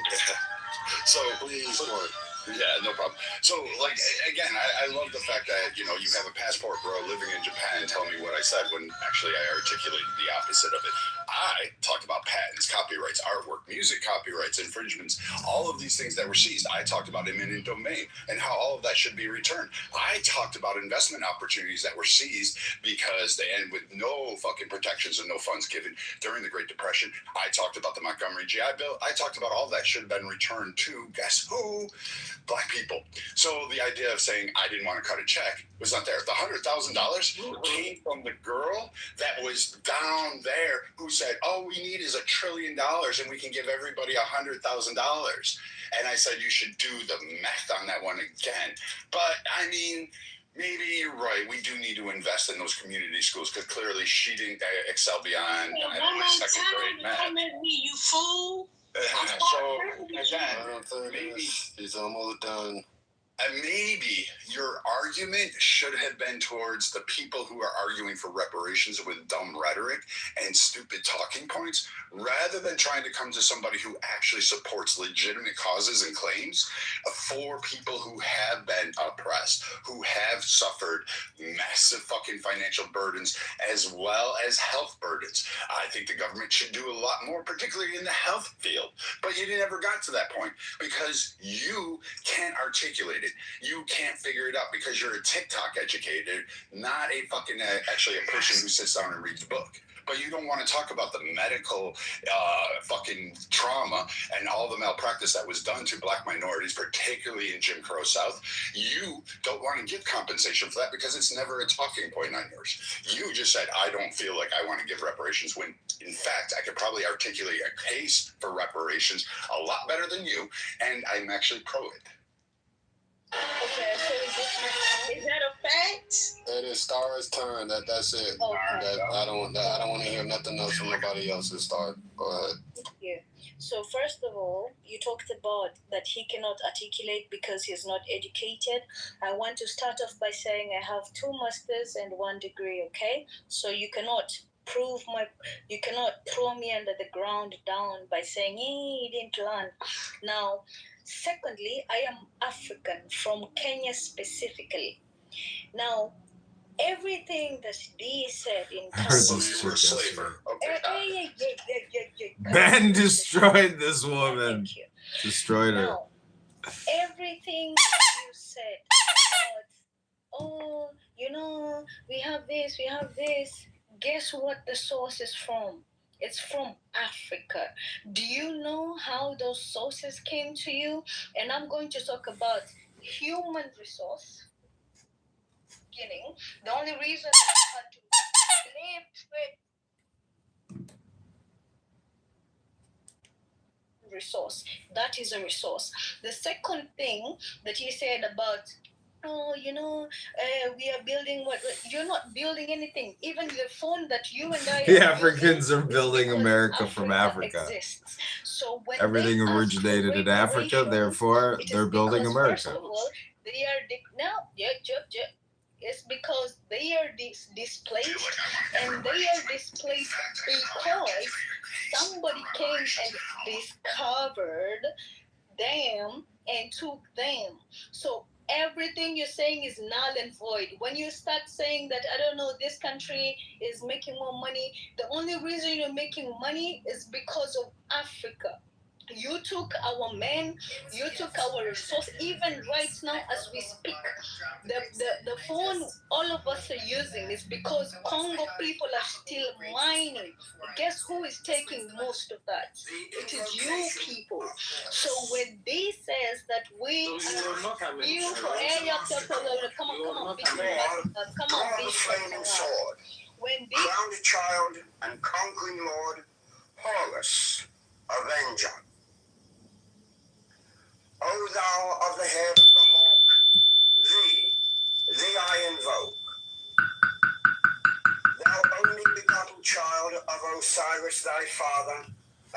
Speaker 9: So
Speaker 7: please work.
Speaker 9: Yeah, no problem. So, like, again, I love the fact that, you have a passport, bro, living in Japan, telling me what I said when actually I articulated the opposite of it. I talked about patents, copyrights, artwork, music copyrights, infringements, all of these things that were seized. I talked about eminent domain and how all of that should be returned. I talked about investment opportunities that were seized because they end with no fucking protections and no funds given during the Great Depression. I talked about the Montgomery GI Bill. I talked about all that should have been returned to, guess who? Black people. So the idea of saying I didn't want to cut a check was not there. The $100,000 came from the girl that was down there who said, all we need is $1 trillion and we can give everybody $100,000. And I said, you should do the math on that one again. But I mean, maybe you're right. We do need to invest in those community schools because clearly she didn't excel beyond second grade math.
Speaker 8: Come at me, you fool.
Speaker 9: So again, maybe
Speaker 7: he's almost done.
Speaker 9: And maybe your argument should have been towards the people who are arguing for reparations with dumb rhetoric and stupid talking points, rather than trying to come to somebody who actually supports legitimate causes and claims for people who have been oppressed, who have suffered massive fucking financial burdens as well as health burdens. I think the government should do a lot more, particularly in the health field. But you never got to that point because you can't articulate it. You can't figure it out because you're a TikTok educator, not a fucking actually a person who sits down and reads a book. But you don't want to talk about the medical fucking trauma and all the malpractice that was done to black minorities, particularly in Jim Crow South. You don't want to give compensation for that because it's never a talking point on yours. You just said, I don't feel like I want to give reparations when, in fact, I could probably articulate a case for reparations a lot better than you, and I'm actually pro it.
Speaker 10: Okay, so is that a fact?
Speaker 7: It is Star's turn. That's it.
Speaker 10: Okay.
Speaker 7: I don't want to hear nothing else from nobody else's Star. Go ahead.
Speaker 10: Thank you. So first of all, you talked about that he cannot articulate because he's not educated. I want to start off by saying I have 2 masters and 1 degree. Okay, so you cannot throw me under the ground down by saying he didn't learn. Now, secondly, I am African from Kenya specifically. Now, everything that D said in
Speaker 1: Ben destroyed this woman. Destroyed her.
Speaker 10: Now, everything you said about, we have this. Guess what the source is from? It's from Africa. Do you know how those sources came to you? And I'm going to talk about human resource. Beginning. The only reason I had to live with resource. That is a resource. The second thing that he said about we are building what you're not building anything. Even the phone that you and I
Speaker 1: the Africans are building America from Africa.
Speaker 10: Exists. So when
Speaker 1: everything originated in Africa, therefore they're building America.
Speaker 10: First of all, they are it's because they are displaced, and they are displaced because somebody came and discovered them and took them. So everything you're saying is null and void. When you start saying that, I don't know, this country is making more money, the only reason you're making money is because of Africa. You took our men, you took our resource. Even right now as we speak, the phone all of us are using is because Congo people are still mining. Guess who is taking most of that? It is you people. So when they says that we you for area come on, be
Speaker 7: flaming sword,
Speaker 10: when they
Speaker 7: crowned child and conquering lord, Horus, avenger. O thou of the head of the hawk, thee I invoke. Thou only begotten child of Osiris thy father,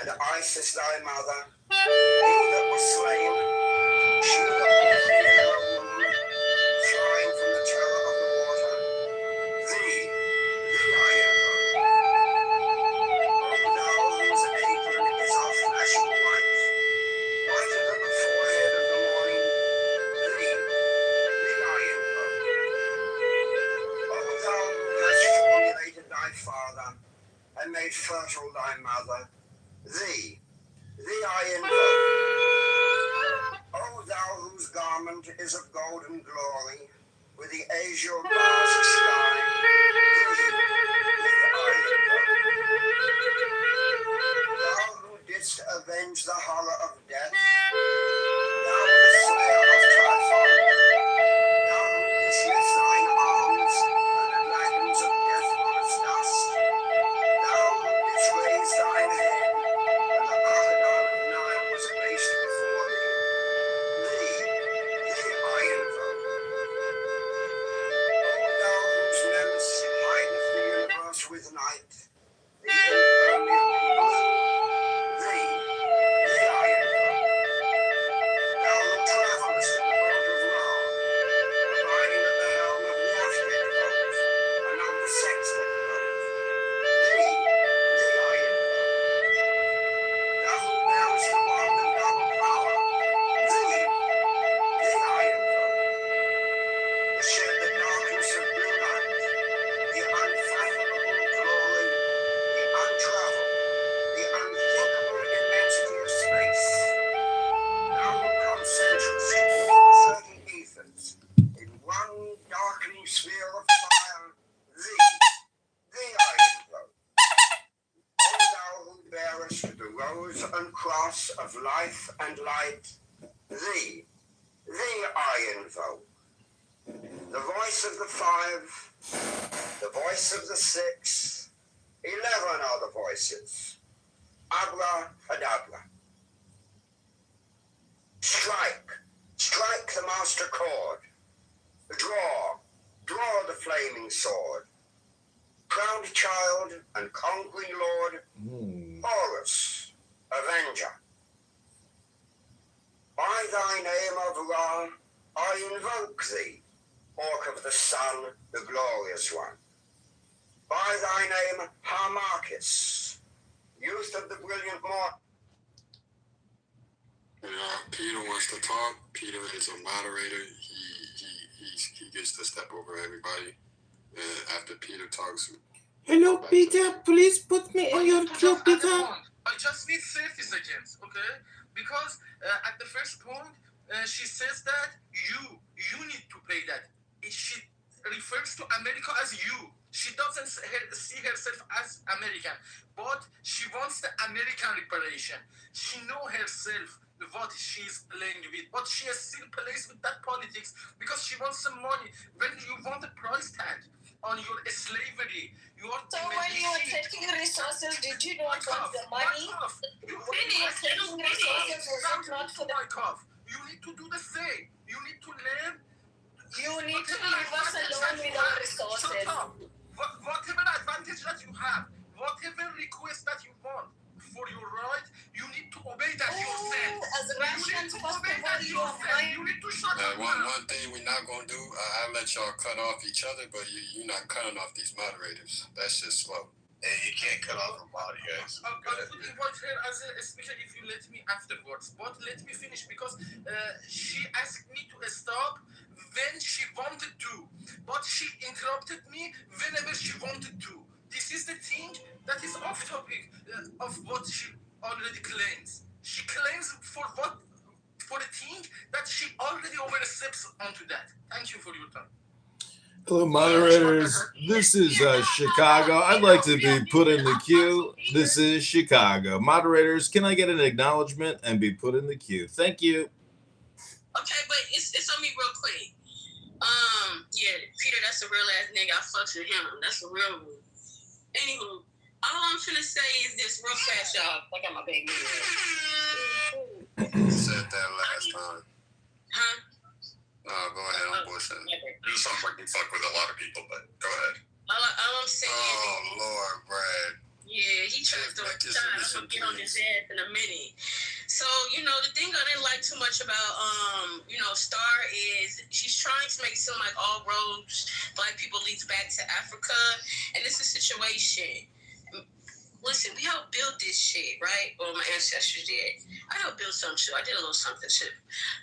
Speaker 7: and Isis thy mother, he that was slain, she that bore thee in her womb, flying from the terror of the water, thee I invoke. O thou whose apron is of flashing white, whiter than the forehead of the morning, thee I invoke. O thou who hast formulated thy father, and made fertile thy mother, thee I invoke. O thou whose garment is of golden glory, with the azure bars of sky, thee I invoke. Thou who didst avenge the horror of death, thou the slayer of Typhon, thou who didst lift thine arms, and the dragons of death were as dust, thou who didst raise thine head, and the crocodile of Nile was abased before thee, thee I invoke. O thou whose menace hideth the universe with night, the impermeable blue, thee I invoke. Thou who travellest in the boat of Ra, abiding at the helm of the Aztec boat, and of the Sextet boat, thee I invoke. Thou who bearest the wand of double power, thee I invoke. To shed the darkness of blue night, the unfathomable glory, the untravelled, the unthinkable immensity of space. Thou who concentrest all the 30 ethers in one darkening sphere of fire, thee I invoke. O thou who bearest the rose and cross of life and light, thee I invoke. The voice of the 5, the voice of the 6, 11 are the voices. Abracadabra. Strike the master chord. Draw the flaming sword. Crowned child and conquering lord, Horus, avenger. By thy name of Ra, I invoke thee, Orc of the sun, the glorious one. By thy name, Harmachis, youth of the brilliant morn.
Speaker 13: Peter wants to talk. Peter is a moderator. He gets to step over everybody. After Peter talks.
Speaker 14: Hello, Peter. Please put me in your queue, Peter.
Speaker 15: I just need 30 seconds, okay? Because at the first point, she says that you need to pay that. She refers to America as you. She doesn't see herself as American, but she wants the American reparation. She knows herself what she's playing with, but she still plays with that politics because she wants some money. When you want a price tag on your slavery, you are.
Speaker 10: So when you were taking resources, did you not want the money?
Speaker 15: You
Speaker 10: when you were taking resources, was it not for the...
Speaker 15: You need to do the same. You need to learn.
Speaker 10: You need to leave us alone with our resources.
Speaker 15: Shut up. Whatever advantage that you have, whatever request that you want for your right, you need to obey that yourself.
Speaker 10: As Russians, first of all,
Speaker 15: you need to shut up.
Speaker 13: One thing we're not going to do, I'll let y'all cut off each other, but you're not cutting off these moderators. That's just slow.
Speaker 9: And you can't cut off from body, guys.
Speaker 15: I could invite her especially if you let me afterwards. But let me finish because she asked me to stop when she wanted to, but she interrupted me whenever she wanted to. This is the thing that is off topic of what she already claims. She claims for the thing that she already oversteps onto that. Thank you for your time.
Speaker 1: Hello, moderators. This is Chicago. I'd like to be put in the queue. This is Chicago. Moderators, can I get an acknowledgement and be put in the queue? Thank you.
Speaker 8: Okay, but it's on me real quick. Yeah, Peter, that's a real ass nigga. I fucks with him. That's a real one. Anywho, all I'm trying to say is this real fast, y'all. I got my baby.
Speaker 13: You said that last time.
Speaker 8: Huh?
Speaker 13: Go ahead, I'm bullshitting.
Speaker 9: You sound like you fuck with a lot of people, but go ahead.
Speaker 8: All I'm saying
Speaker 13: Oh, Lord, Brad.
Speaker 8: Yeah, he tried to I'm gonna get on his ass in a minute. So, the thing I didn't like too much about Star is she's trying to make it seem like all roads Black people leads back to Africa, and it's a situation. Listen, we helped build this shit, right? Well, my ancestors did. I helped build some too. I did a little something too.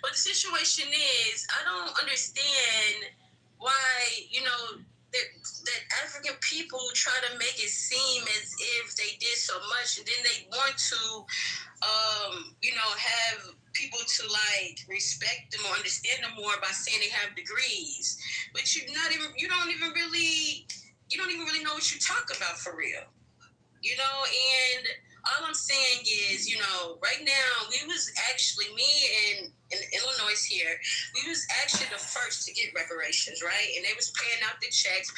Speaker 8: But the situation is, I don't understand why, that African people try to make it seem as if they did so much, and then they want to, have people to respect them or understand them more by saying they have degrees. But you don't even really know what you talk about for real. And all I'm saying is, right now, we was actually, me and in Illinois here, we was actually the first to get reparations, right? And they was paying out the checks.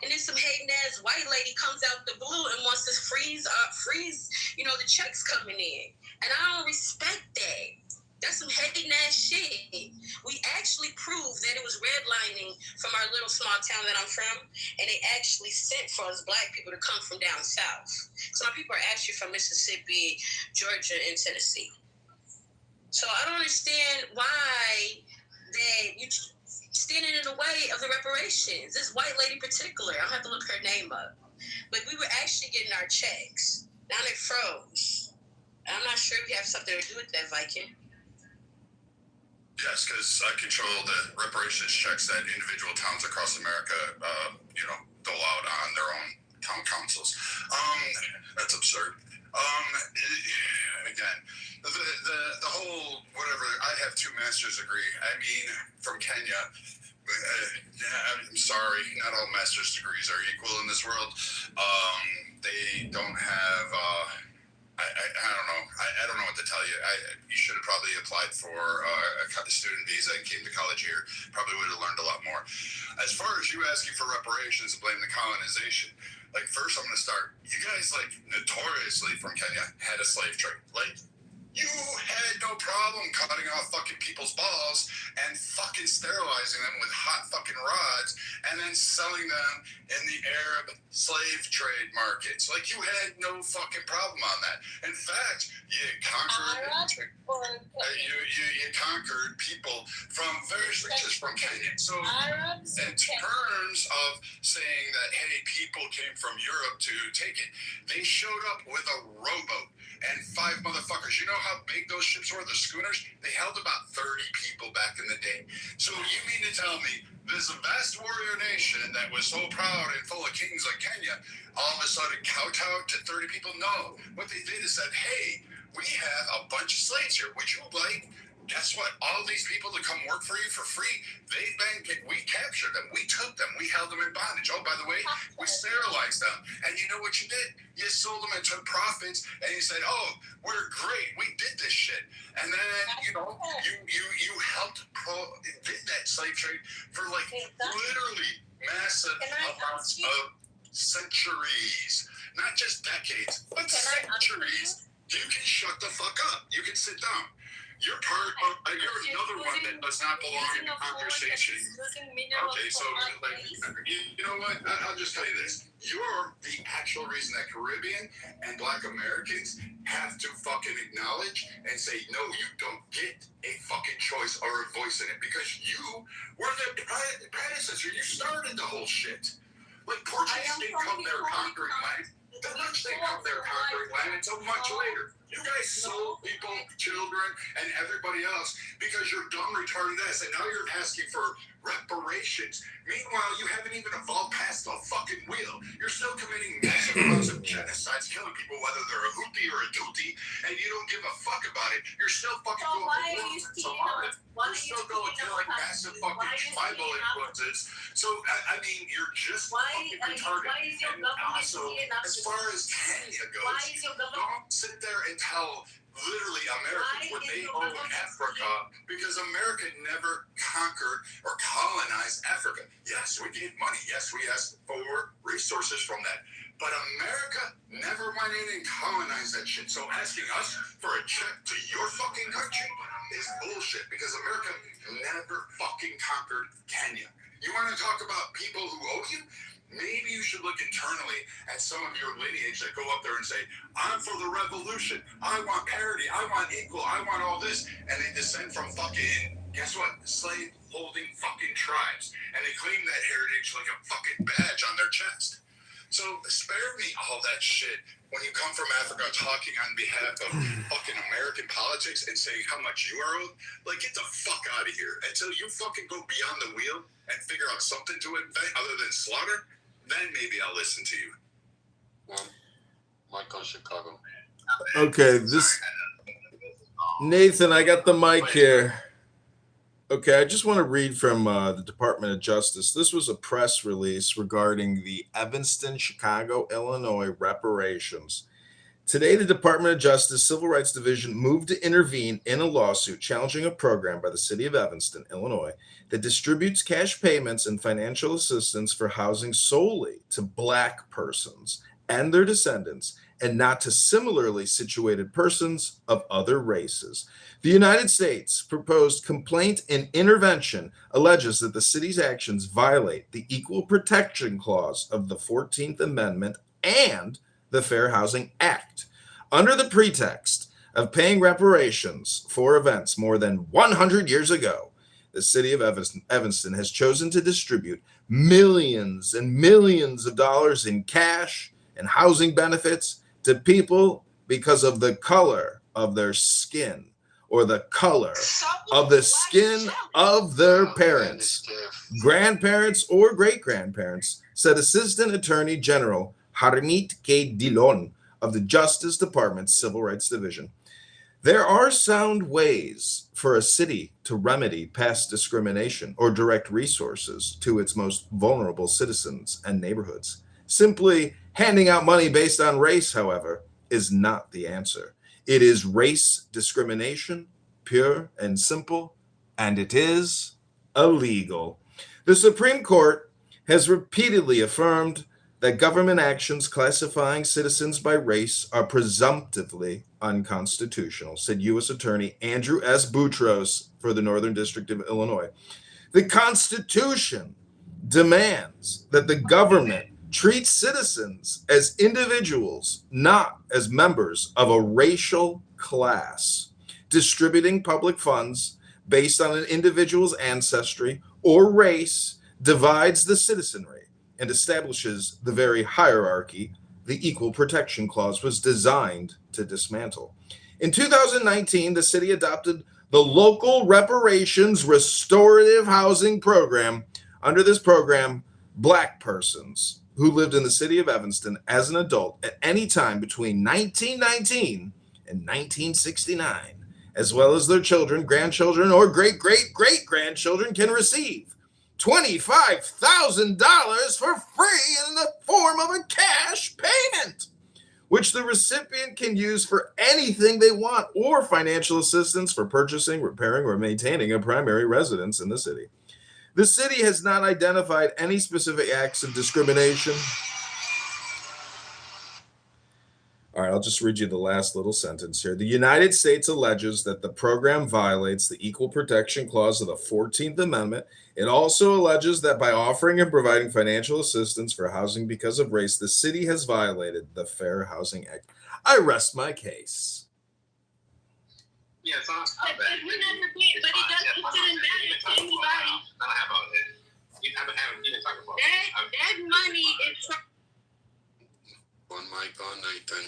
Speaker 8: And then some hating ass white lady comes out the blue and wants to freeze, the checks coming in. And I don't respect that. That's some hating ass shit. We actually proved that it was redlining from our little small town that I'm from, and they actually sent for us Black people to come from down south. So my people are actually from Mississippi, Georgia, and Tennessee. So I don't understand why that you standing in the way of the reparations. This white lady in particular, I'll have to look her name up. But we were actually getting our checks. Now it froze. I'm not sure if you have something to do with that, Viking.
Speaker 9: Yes, because I control the reparations checks that individual towns across America, dole out on their own town councils. That's absurd. Again, the whole whatever. I have 2 master's degree. I mean, from Kenya. I'm sorry, not all master's degrees are equal in this world. They don't have. I don't know. I don't know what to tell you. You should have probably applied for a student visa and came to college here. Probably would have learned a lot more. As far as you asking for reparations and blame the colonization, first I'm going to start. You guys, notoriously from Kenya had a slave trade. You had no problem cutting off fucking people's balls and fucking sterilizing them with hot fucking rods and then selling them in the Arab slave trade markets. You had no fucking problem on that. In fact, you conquered you conquered people from various regions from Kenya. So in terms of saying that, hey, people came from Europe to take it, they showed up with a rowboat and 5 motherfuckers. You know how big those ships were, the schooners? They held about 30 people back in the day. So you mean to tell me this vast warrior nation that was so proud and full of kings like Kenya all of a sudden kowtowed to 30 people? No. What they did is said, hey, we have a bunch of slaves here. Would you like... Guess what? All these people that come work for you for free, we captured them. We took them. We held them in bondage. Oh, by the way, we sterilized them. And you know what you did? You sold them and took profits, and you said, oh, we're great. We did this shit. And then, you helped did that slave trade for literally massive amounts of centuries. Not just decades, but centuries. You can shut the fuck up. You can sit down. You're you're another one that does not belong in the conversation. Okay, so you know what? I'll just tell you this. You're the actual reason that Caribbean and Black Americans have to fucking acknowledge and say, no, you don't get a fucking choice or a voice in it because you were the predecessor. You started the whole shit.
Speaker 13: Like, Portuguese didn't come there conquering land. The Dutch didn't come there conquering land until much later. You guys sold people, children, and everybody else because you're dumb, retarded ass, and now you're asking for reparations. Meanwhile, you haven't even evolved past the fucking wheel. You're still committing massive amounts of genocides, killing people, whether they're a Houthi or a Tutsi, and you don't give a fuck about it. You're still fucking going You're still going killing massive fucking tribal influences. So, I mean, you're just fucking retarded. And also, as far as Kenya goes, don't sit there and tell literally Americans what they own Africa, because America never conquered or colonized Africa. Yes, we gave money. Yes, we asked for resources from that. But America never went in and colonized that shit. So asking us for a check to your fucking country is bullshit, because America never fucking conquered Kenya. You want to talk about people who owe you? Maybe you should look internally at some of your lineage that go up there and say, I'm for the revolution. I want parity. I want equal. I want all this. And they descend from fucking, guess what? Slave-holding fucking tribes. And they claim that heritage like a fucking badge on their chest. So spare me all that shit when you come from Africa talking on behalf of fucking American politics and saying how much you are owed. Like, get the fuck out of here. Until you fucking go beyond the wheel and figure out something to invent other than slaughter, then maybe I'll listen to you. Well, Michael, Chicago.
Speaker 1: Okay, Nathan, I got the mic here. Okay, I just want to read from the Department of Justice. This was a press release regarding the Evanston, Chicago, Illinois reparations. Today, the Department of Justice Civil Rights Division moved to intervene in a lawsuit challenging a program by the city of Evanston, Illinois, that distributes cash payments and financial assistance for housing solely to Black persons and their descendants, and not to similarly situated persons of other races. The United States proposed complaint and intervention alleges that the city's actions violate the Equal Protection Clause of the 14th Amendment and the Fair Housing Act, under the pretext of paying reparations for events more than 100 years ago. The city of Evanston has chosen to distribute millions and millions of dollars in cash and housing benefits to people because of the color of their skin or the color of the skin of their parents, grandparents, or great-grandparents, said Assistant Attorney General Harmeet K. Dillon of the Justice Department's Civil Rights Division. There are sound ways for a city to remedy past discrimination or direct resources to its most vulnerable citizens and neighborhoods. Simply handing out money based on race, however, is not the answer. It is race discrimination, pure and simple, and it is illegal. The Supreme Court has repeatedly affirmed that government actions classifying citizens by race are presumptively unconstitutional, said U.S. Attorney Andrew S. Boutros for the Northern District of Illinois. The Constitution demands that the government treats citizens as individuals, not as members of a racial class. Distributing public funds based on an individual's ancestry or race divides the citizenry and establishes the very hierarchy the Equal Protection Clause was designed to dismantle. In 2019, the city adopted the Local Reparations Restorative Housing Program. Under this program, Black persons who lived in the city of Evanston as an adult at any time between 1919 and 1969, as well as their children, grandchildren, or great-great-great-grandchildren, can receive $25,000 for free in the form of a cash payment, which the recipient can use for anything they want, or financial assistance for purchasing, repairing, or maintaining a primary residence in the city. The city has not identified any specific acts of discrimination. All right, I'll just read you the last little sentence here. The United States alleges that the program violates the Equal Protection Clause of the 14th Amendment. It also alleges that by offering and providing financial assistance for housing because of race, the city has violated the Fair Housing Act. I rest my case.
Speaker 5: Yeah, it's not
Speaker 8: But
Speaker 5: bad.
Speaker 8: we never did, but it doesn't matter to anybody.
Speaker 5: I don't have all that. You didn't talk about
Speaker 8: That money
Speaker 7: mic on, Nathan.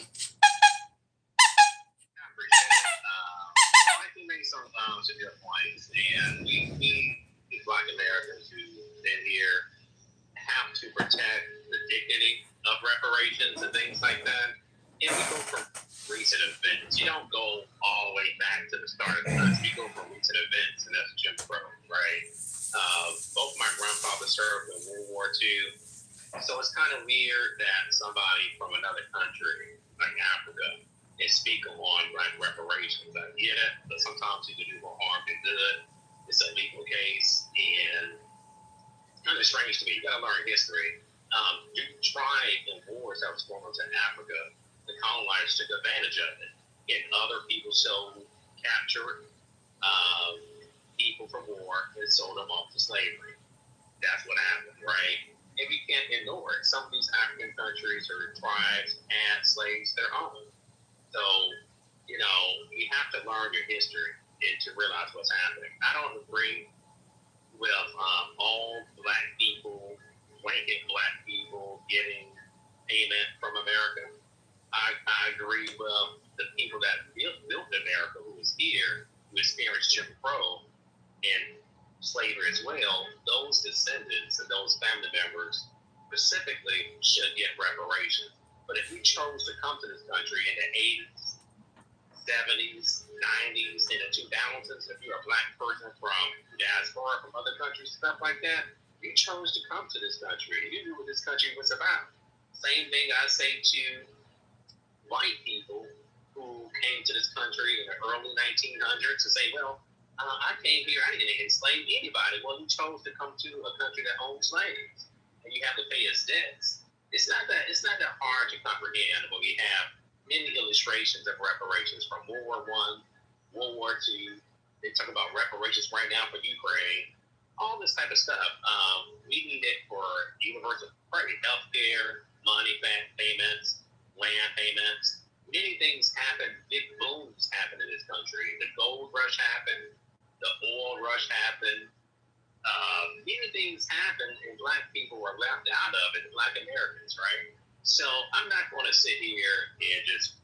Speaker 5: I think make some good points, and we Black Americans who've been here have to protect the dignity of reparations and things like that. And we go from recent events. You don't go all the way back to the start of the country. You go from recent events, and that's Jim Crow, right? Both my grandfathers served in World War II. So it's kind of weird that somebody from another country, like Africa, is speaking on like reparations. I get it, but sometimes you can do more harm than good. It's a legal case, and it's kind of strange to me. You got to learn history. You tried in wars that was going on in Africa, the colonizers took advantage of it, and other people captured people from war and sold them off to slavery. That's what happened, right? And we can't ignore it. Some of these African countries or tribes had slaves their own. So, you have to learn your history and to realize what's happening. I don't agree with all Black people, blanket Black people getting payment from America. I agree with the people that built America, who was here, who experienced Jim Crow and slavery as well. Those descendants and those family members specifically should get reparations. But if we chose to come to this country in the 80s, 70s, 90s, and the 2000s, if you're a Black person from diaspora, from other countries, stuff like that, you chose to come to this country. You knew what this country was about. Same thing I say to white people who came to this country in the early 1900s and say, well, I came here, I didn't enslave anybody. Well, you chose to come to a country that owned slaves, and you have to pay its debts. It's not that hard to comprehend when we have many illustrations of reparations from World War I, World War II. They talk about reparations right now for Ukraine. All this type of stuff. We need it for universal health care, money back payments, land payments. Many things happen. Big booms happen in this country. The gold rush happened. The oil rush happened. Many things happened, and Black people were left out of it, Black Americans, right? So I'm not going to sit here and just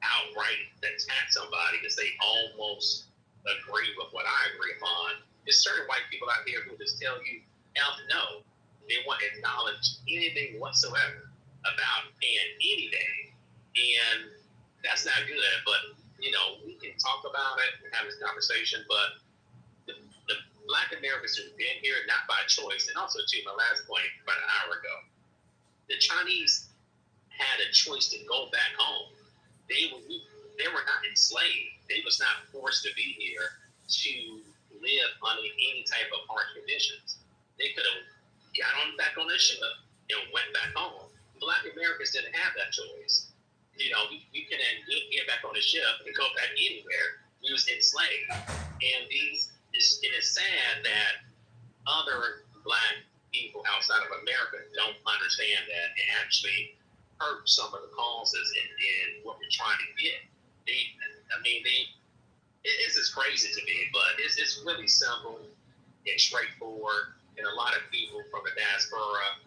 Speaker 5: outright attack somebody because they almost agree with what I agree upon. There's certain white people out there who just tell you, hell no. They want to acknowledge anything whatsoever about paying anything. And that's not good, but we can talk about it and have this conversation, but the Black Americans who've been here, not by choice, and also to my last point about an hour ago, the Chinese had a choice to go back home. They were not enslaved. They was not forced to be here to live under any type of hard conditions. They could have got back on their ship and went back home. Black Americans didn't have that choice. We couldn't get back on the ship and go back anywhere. We was enslaved. And it is sad that other Black people outside of America don't understand that and actually hurt some of the causes in what we're trying to get. It's just crazy to me, but it's really simple and straightforward. And a lot of people from the diaspora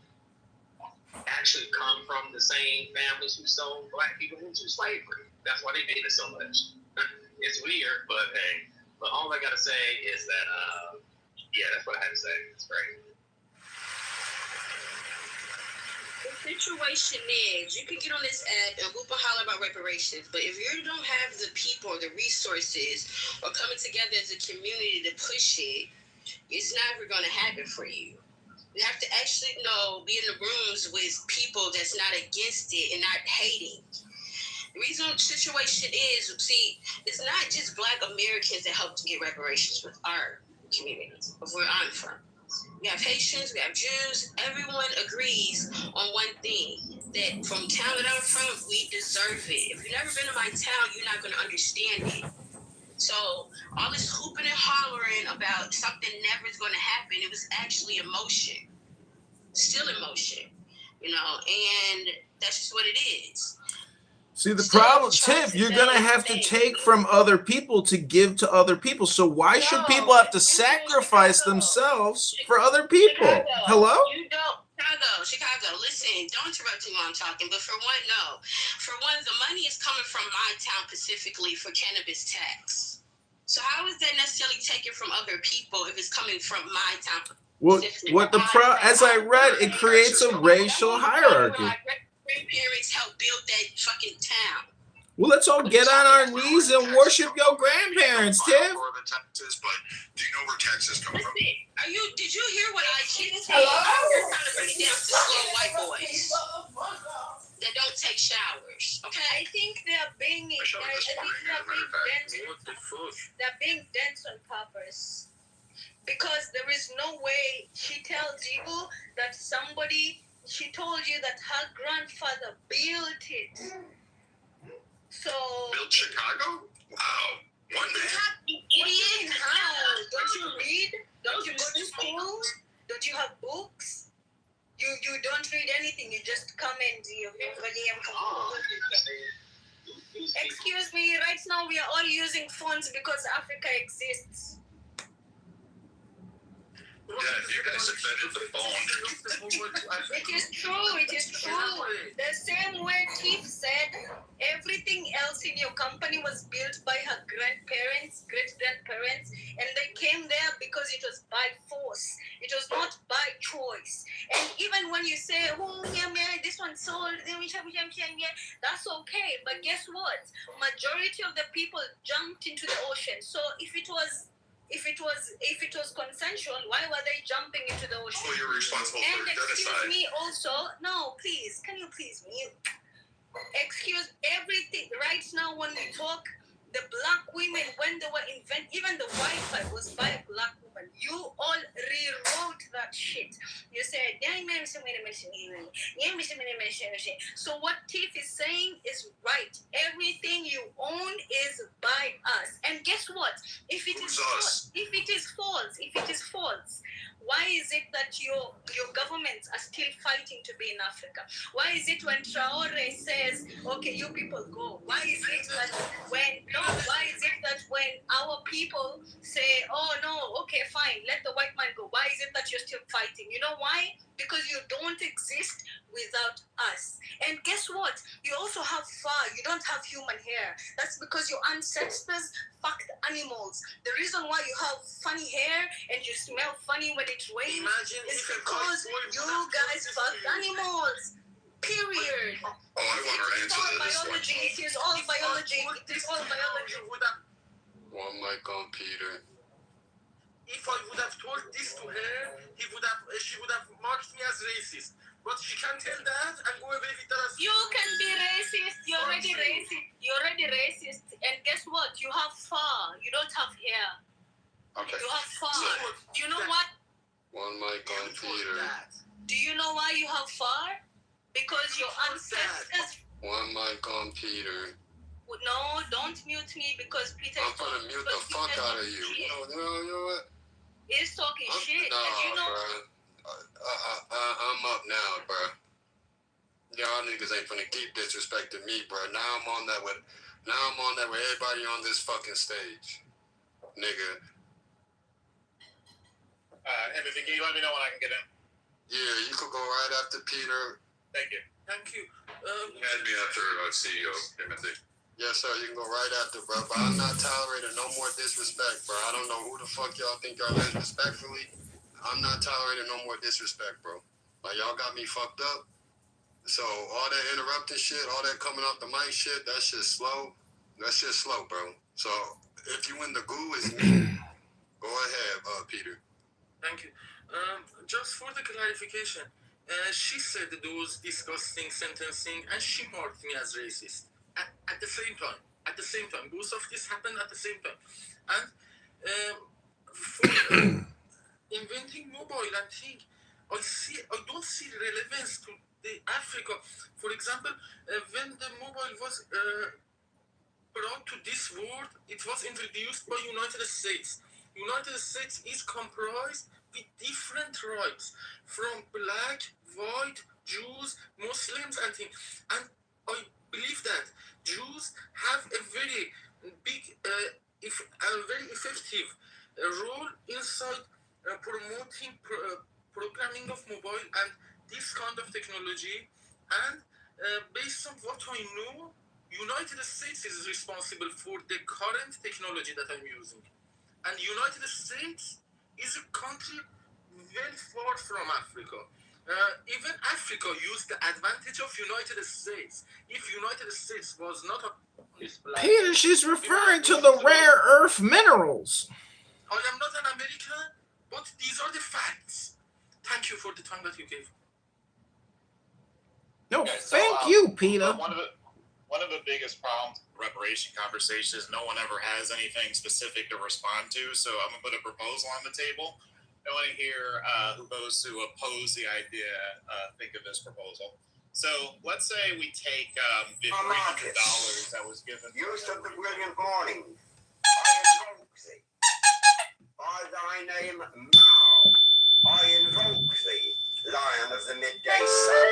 Speaker 5: actually come from the same families who sold Black people into slavery. That's why they hate it so much. It's weird, but hey. But all I gotta say is that, that's what I had to say. It's great.
Speaker 8: The situation is, you can get on this app and whoop and holler about reparations, but if you don't have the people or the resources or coming together as a community to push it, it's never going to happen for you. You have to actually be in the rooms with people that's not against it and not hating. The reason the situation is, it's not just Black Americans that help to get reparations with our communities of where I'm from. We have Haitians, we have Jews. Everyone agrees on one thing, that from town that I'm from, we deserve it. If you've never been to my town, you're not going to understand it. So all this hooping and hollering about something never is going to happen, it was actually emotion. Still emotion, and that's just what it is.
Speaker 1: See, the problem, Tiff, you're going to have to take from other people to give to other people. So why should people have to sacrifice themselves for other people? Hello?
Speaker 8: Chicago, listen, don't interrupting while I'm talking, but for one, no. For one, the money is coming from my town specifically for cannabis tax. So how is that necessarily taken from other people if it's coming from my town?
Speaker 1: Well, as I read, it creates a racial hierarchy.
Speaker 8: My grandparents helped build that fucking town.
Speaker 1: Well, let's all get on our knees and worship your grandparents, Tiff.
Speaker 13: But do you know where taxes come from?
Speaker 8: Did you hear what I said? They're trying to bring it down to slow white boys that don't take showers. Okay,
Speaker 10: I think they're being dense on purpose. Because there is no way she tells you that she told you that her grandfather built it. So
Speaker 13: Built Chicago? Wow. One man.
Speaker 8: Idiot.
Speaker 10: How? Don't you read? Don't you go to school? Don't you have books? You don't read anything. You just come and excuse me. Right now we are all using phones because Africa exists.
Speaker 13: Yeah, you guys invented the phone.
Speaker 10: It is true. The same way Tiff said, everything else in your company was built by her grandparents, great-grandparents, and they came there because it was by force. It was not by choice. And even when you say, oh, yeah, this one sold, that's okay. But guess what? Majority of the people jumped into the ocean. So if it was consensual, why were they jumping into the ocean?
Speaker 13: Oh, you're responsible for genocide.
Speaker 10: Excuse me also. No, please. Can you please mute? Excuse everything. Right now when we talk, the black women, when they were even the Wi-Fi was by a black woman. You all rewrote that shit. You said, so what Tiff is saying is right. Everything you own is by us. And guess what? If it is false, why is it that your governments are still fighting to be in Africa? Why is it when Traore says, okay, you people go? Why is it that when our people say, oh no, okay, fine, let the white man go? Why is it that you're still fighting? You know why? Because you don't exist without us. And guess what? You also have fur. You don't have human hair. That's because your ancestors fucked animals. The reason why you have funny hair and you smell funny when it rains is because you guys fucked animals. Period.
Speaker 13: Oh, I want her answer to this one.
Speaker 10: It is all biology. It is all biology.
Speaker 7: One mic on Peter.
Speaker 15: If I would have told this to her, she would have marked me as racist. But she can't tell that and go away with that.
Speaker 10: You can be racist. You're already racist. And guess what? You have fur. You don't have hair.
Speaker 13: Okay.
Speaker 10: You have fur. Do you know what?
Speaker 7: One mic on Peter.
Speaker 10: Do you know why you have fur? Because your ancestors.
Speaker 7: One mic on Peter.
Speaker 10: No, don't mute me because Peter.
Speaker 7: I'm gonna mute the fuck out of you. You know what?
Speaker 10: He's talking shit.
Speaker 7: Nah,
Speaker 10: and you know.
Speaker 7: bro. I'm up now, bro. Y'all niggas ain't finna keep disrespecting me, bro. Now I'm on that with everybody on this fucking stage, nigga.
Speaker 5: Timothy, can you let me know when I can get in?
Speaker 7: Yeah, you could go right after Peter.
Speaker 5: Thank you.
Speaker 13: Add me after CEO, Timothy.
Speaker 7: Yes, sir. You can go right after, bro. But I'm not tolerating no more disrespect, bro. I don't know who the fuck y'all think y'all is respectfully. I'm not tolerating no more disrespect, bro. Like, y'all got me fucked up. So, all that interrupting shit, all that coming off the mic shit, that's just slow. That's just slow, bro. So, if you in the goo, it's me. Go ahead, Peter.
Speaker 15: Thank you. Just for the clarification, she said those disgusting sentencing and she marked me as racist. At the same time, both of this happened at the same time. And for inventing mobile and thing, I don't see relevance to the Africa. For example, when the mobile was brought to this world, it was introduced by United States. United States is comprised with different tribes, from black, white, Jews, Muslims, and things. And I believe that Jews have a very big, very effective role inside promoting programming of mobile and this kind of technology And based on what I know, United States is responsible for the current technology that I'm using. And United States is a country very far from Africa. Even Africa used the advantage of United States. If United States was not on this planet,
Speaker 14: Peter, she's referring to the rare earth minerals.
Speaker 15: I am not an American, but these are the facts. Thank you for the time that you gave.
Speaker 14: No, thank you, Peter.
Speaker 16: One of the biggest problems with reparation conversations is no one ever has anything specific to respond to. So I'm gonna put a proposal on the table. I want to hear who goes to oppose the idea. Think of this proposal. So let's say we take the $300 that was given.
Speaker 17: Use of the brilliant morning. I invoke thee. By thy name, Mao. I invoke thee, Lion of the midday sun.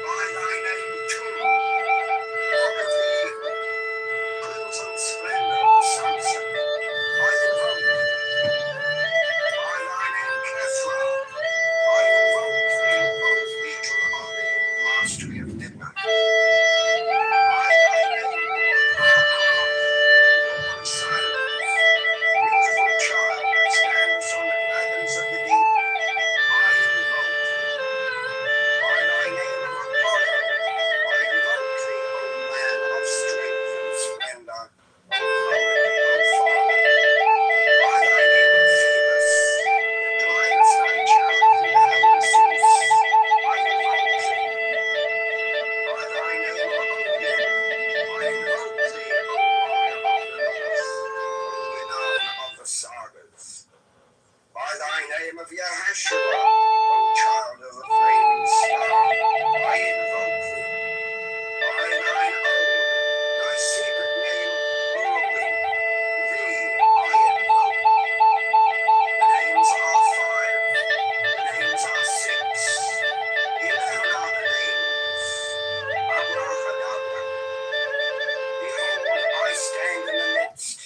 Speaker 17: By thy name, Tum. Rock of the evening. Crimson splendor of the sunset. I invoke thee. By thy name, Kethra. I invoke thee, O beacon of the hidden mastery of midnight. By thy name, Lord silence. Beautiful child that stands on the dragons of the deep, I invoke thee. By thy name of Apollo, I invoke thee, O man of strength and splendor, O poet, O father. By thy name of Phoebus, that drivest thy chariot in the heavens, Zeus, I invoke thee. By thy name of Odin, I invoke thee, O warrior of the north, O renown of the sagas. By thy name of Yahashua, O child of the flaming star, I invoke thee. By thine own, thy secret name, Uri, thee I invoke. The names are 5, the names are 6, 11 are the names. Abracadabra. Behold, I stand in the midst.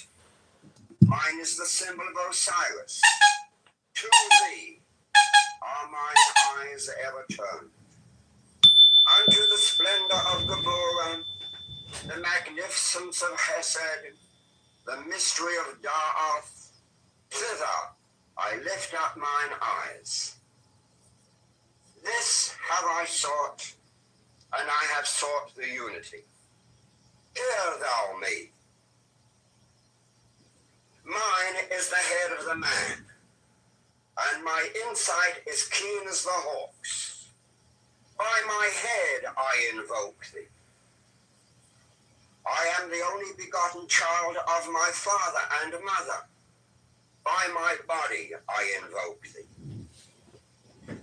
Speaker 17: Mine is the symbol of Osiris. To thee are mine eyes ever turned. Unto the splendor of Gabora, the magnificence of Hesed, the mystery of Da'ath, thither I lift up mine eyes. This have I sought, and I have sought the unity. Hear thou me. Mine is the head of the man, and my insight is keen as the hawk's. By my head I invoke thee. I am the only begotten child of my father and mother. By my body I invoke thee.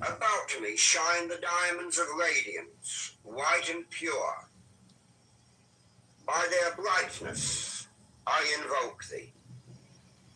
Speaker 17: About me shine the diamonds of radiance, white and pure. By their brightness I invoke thee.